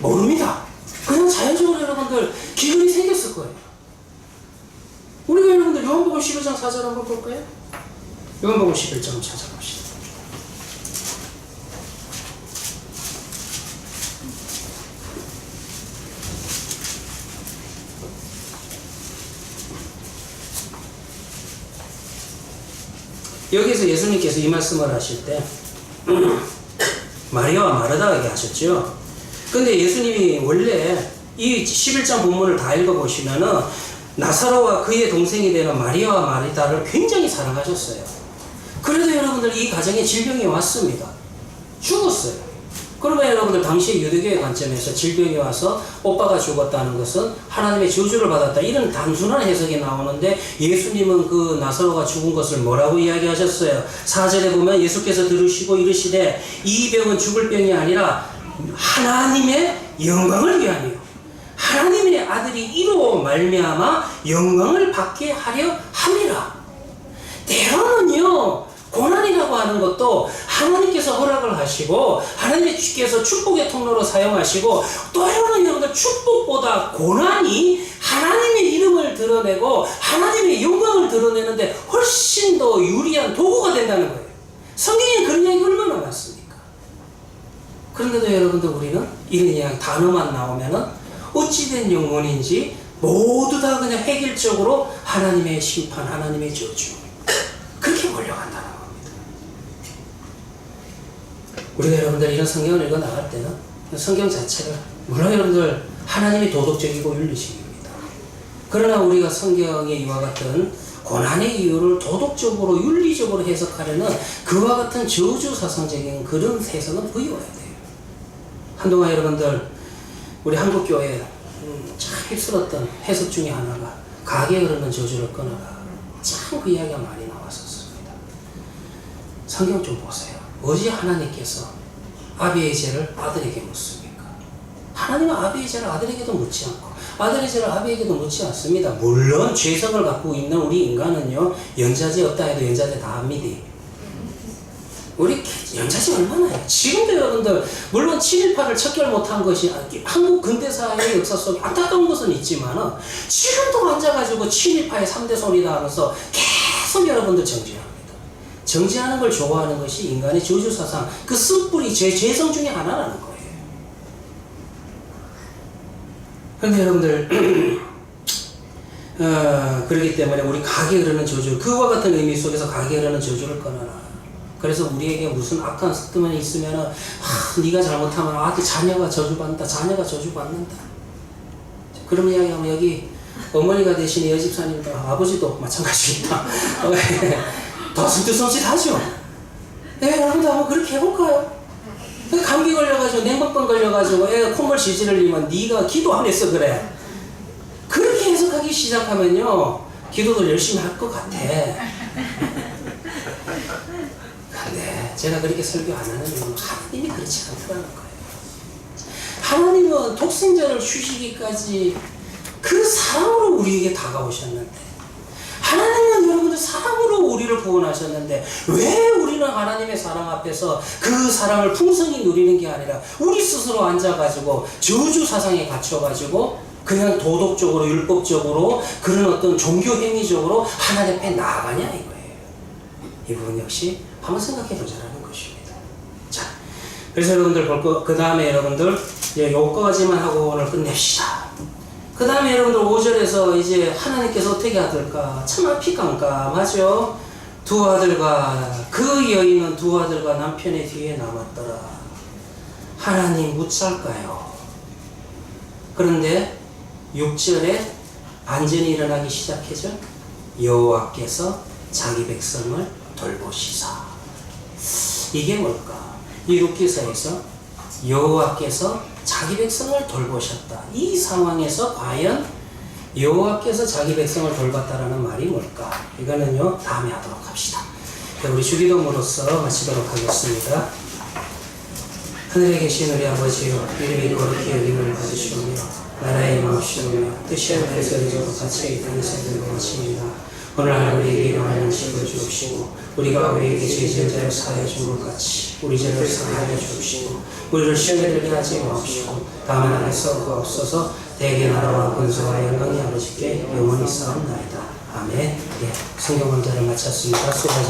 모릅니다. 그냥 자연적으로 여러분들 기근이 생겼을 거예요. 우리가 여러분들 요한복음 11장 4절 한번 볼까요? 요한복음 11장 찾아봅시다. 여기서 예수님께서 이 말씀을 하실 때 마리아와 마르다에게 하셨죠. 근데 예수님이 원래 이 11장 본문을 다 읽어보시면은 나사로와 그의 동생이 되는 마리아와 마르다를 굉장히 사랑하셨어요. 그래도 여러분들 이 가정에 질병이 왔습니다. 죽었어요. 그러면 여러분들 당시 유대교의 관점에서 질병이 와서 오빠가 죽었다는 것은 하나님의 저주를 받았다, 이런 단순한 해석이 나오는데, 예수님은 그 나사로가 죽은 것을 뭐라고 이야기하셨어요? 4절에 보면 예수께서 들으시고 이르시되 이 병은 죽을 병이 아니라 하나님의 영광을 위함이요, 하나님의 아들이 이로 말미암아 영광을 받게 하려 함이라. 때로는요, 고난이라고 하는 것도 하나님께서 허락을 하시고 하나님께서 축복의 통로로 사용하시고, 때로는 여러분들 축복보다 고난이 하나님의 이름을 드러내고 하나님의 영광을 드러내는데 훨씬 더 유리한 도구가 된다는 거예요. 성경에 그런 이야기 얼마나 많습니까? 그런데도 여러분들 우리는 이런 이야기 단어만 나오면은 어찌된 영혼인지 모두 다 그냥 획일적으로 하나님의 심판, 하나님의 저주, 그렇게 몰려간다는 거예요. 우리가 여러분들 이런 성경을 읽어 나갈 때는 성경 자체를, 물론 여러분들 하나님이 도덕적이고 윤리식입니다. 그러나 우리가 성경의 이와 같은 고난의 이유를 도덕적으로 윤리적으로 해석하려는 그와 같은 저주 사상적인 그런 해석은 버려야 돼요. 한동안 여러분들 우리 한국교회에 참 휩쓸었던 해석 중에 하나가 가게에 흐르는 저주를 끊어라. 참 그 이야기가 많이 나왔었습니다. 성경 좀 보세요. 어찌 하나님께서 아비의 죄를 아들에게 묻습니까? 하나님은 아비의 죄를 아들에게도 묻지 않고 아들의 죄를 아비에게도 묻지 않습니다. 물론 죄성을 갖고 있는 우리 인간은요, 연좌제 없다 해도 연좌제 다 합니다. 우리 연좌제 얼마나 해요? 지금도 여러분들 물론 7.18을 척결 못한 것이 한국 근대사의 역사 속에 안타까운 것은 있지만 지금도 앉아가지고 7.18의 3대 손이다 하면서 계속 여러분들 정죄합니다. 정죄하는 걸 좋아하는 것이 인간의 저주사상, 그 쓴뿌리 죄성 중에 하나라는 거예요. 그런데 여러분들 그렇기 때문에 우리 가게에 흐르는 저주, 그와 같은 의미 속에서 가게에 흐르는 저주를 끊어라. 그래서 우리에게 무슨 악한 습관이 있으면은 네가 잘못하면 자녀가 저주받는다, 자녀가 저주받는다. 그런 이야기하면 여기 어머니가 되신 여집사님도 아버지도 마찬가지입니다. 더 섬찟섬찟하죠. 네, 여러분도 한번 그렇게 해볼까요? 감기 걸려가지고 냉방병 걸려가지고 애가 콧물 질질 흘리면 네가 기도 안 했어 그래. 그렇게 해석하기 시작하면요, 기도도 열심히 할 것 같아. 근데 제가 그렇게 설교 안 하는 이유는 하나님이 그렇지 않다는 거예요. 하나님은 독생자를 주시기까지 그 사랑으로 우리에게 다가오셨는데, 하나님은 여러분들 사랑으로 우리를 구원하셨는데 왜 우리는 하나님의 사랑 앞에서 그 사랑을 풍성히 누리는 게 아니라 우리 스스로 앉아가지고 저주 사상에 갇혀가지고 그냥 도덕적으로 율법적으로 그런 어떤 종교 행위적으로 하나님 앞에 나아가냐 이거예요. 이 부분 역시 한번 생각해 보자라는 것입니다. 자, 그래서 여러분들 그 다음에 여러분들 요거까지만 하고 오늘 끝냅시다. 그 다음에 여러분들 5절에서 이제 하나님께서 어떻게 하실까? 참 앞이 깜깜하죠? 두 아들과 그 여인은 두 아들과 남편의 뒤에 남았더라. 하나님 묻살까요? 그런데 6절에 반전이 일어나기 시작하죠. 여호와께서 자기 백성을 돌보시사. 이게 뭘까? 이 룻기서에서 여호와께서 자기 백성을 돌보셨다. 이 상황에서 과연 여호와께서 자기 백성을 돌봤다라는 말이 뭘까? 이거는요 다음에 하도록 합시다. 우리 주기도문으로서 마치도록 하겠습니다. 하늘에 계신 우리 아버지여, 이름이 거룩히 여김을 받으시오며 나라의 임하옵시오며 뜻이 하늘에서 이루어도 같이 이 땅에서 이루어지이다. 오늘 하루 우리에게 일용할 양식을 주옵시고 우리가 우리에게 죄 지은 자를 사하여 준 것 같이 우리 죄를 사하여 주옵시고 우리를 시험에 들게 하지 마옵시고 다만 안에서 구하옵소서. 대개 나라와 권세와 영광이 아버지께 영원히 쌓옵나이다. 아멘. 예, 성경 문제를 마쳤습니다. 수고하셨습니다.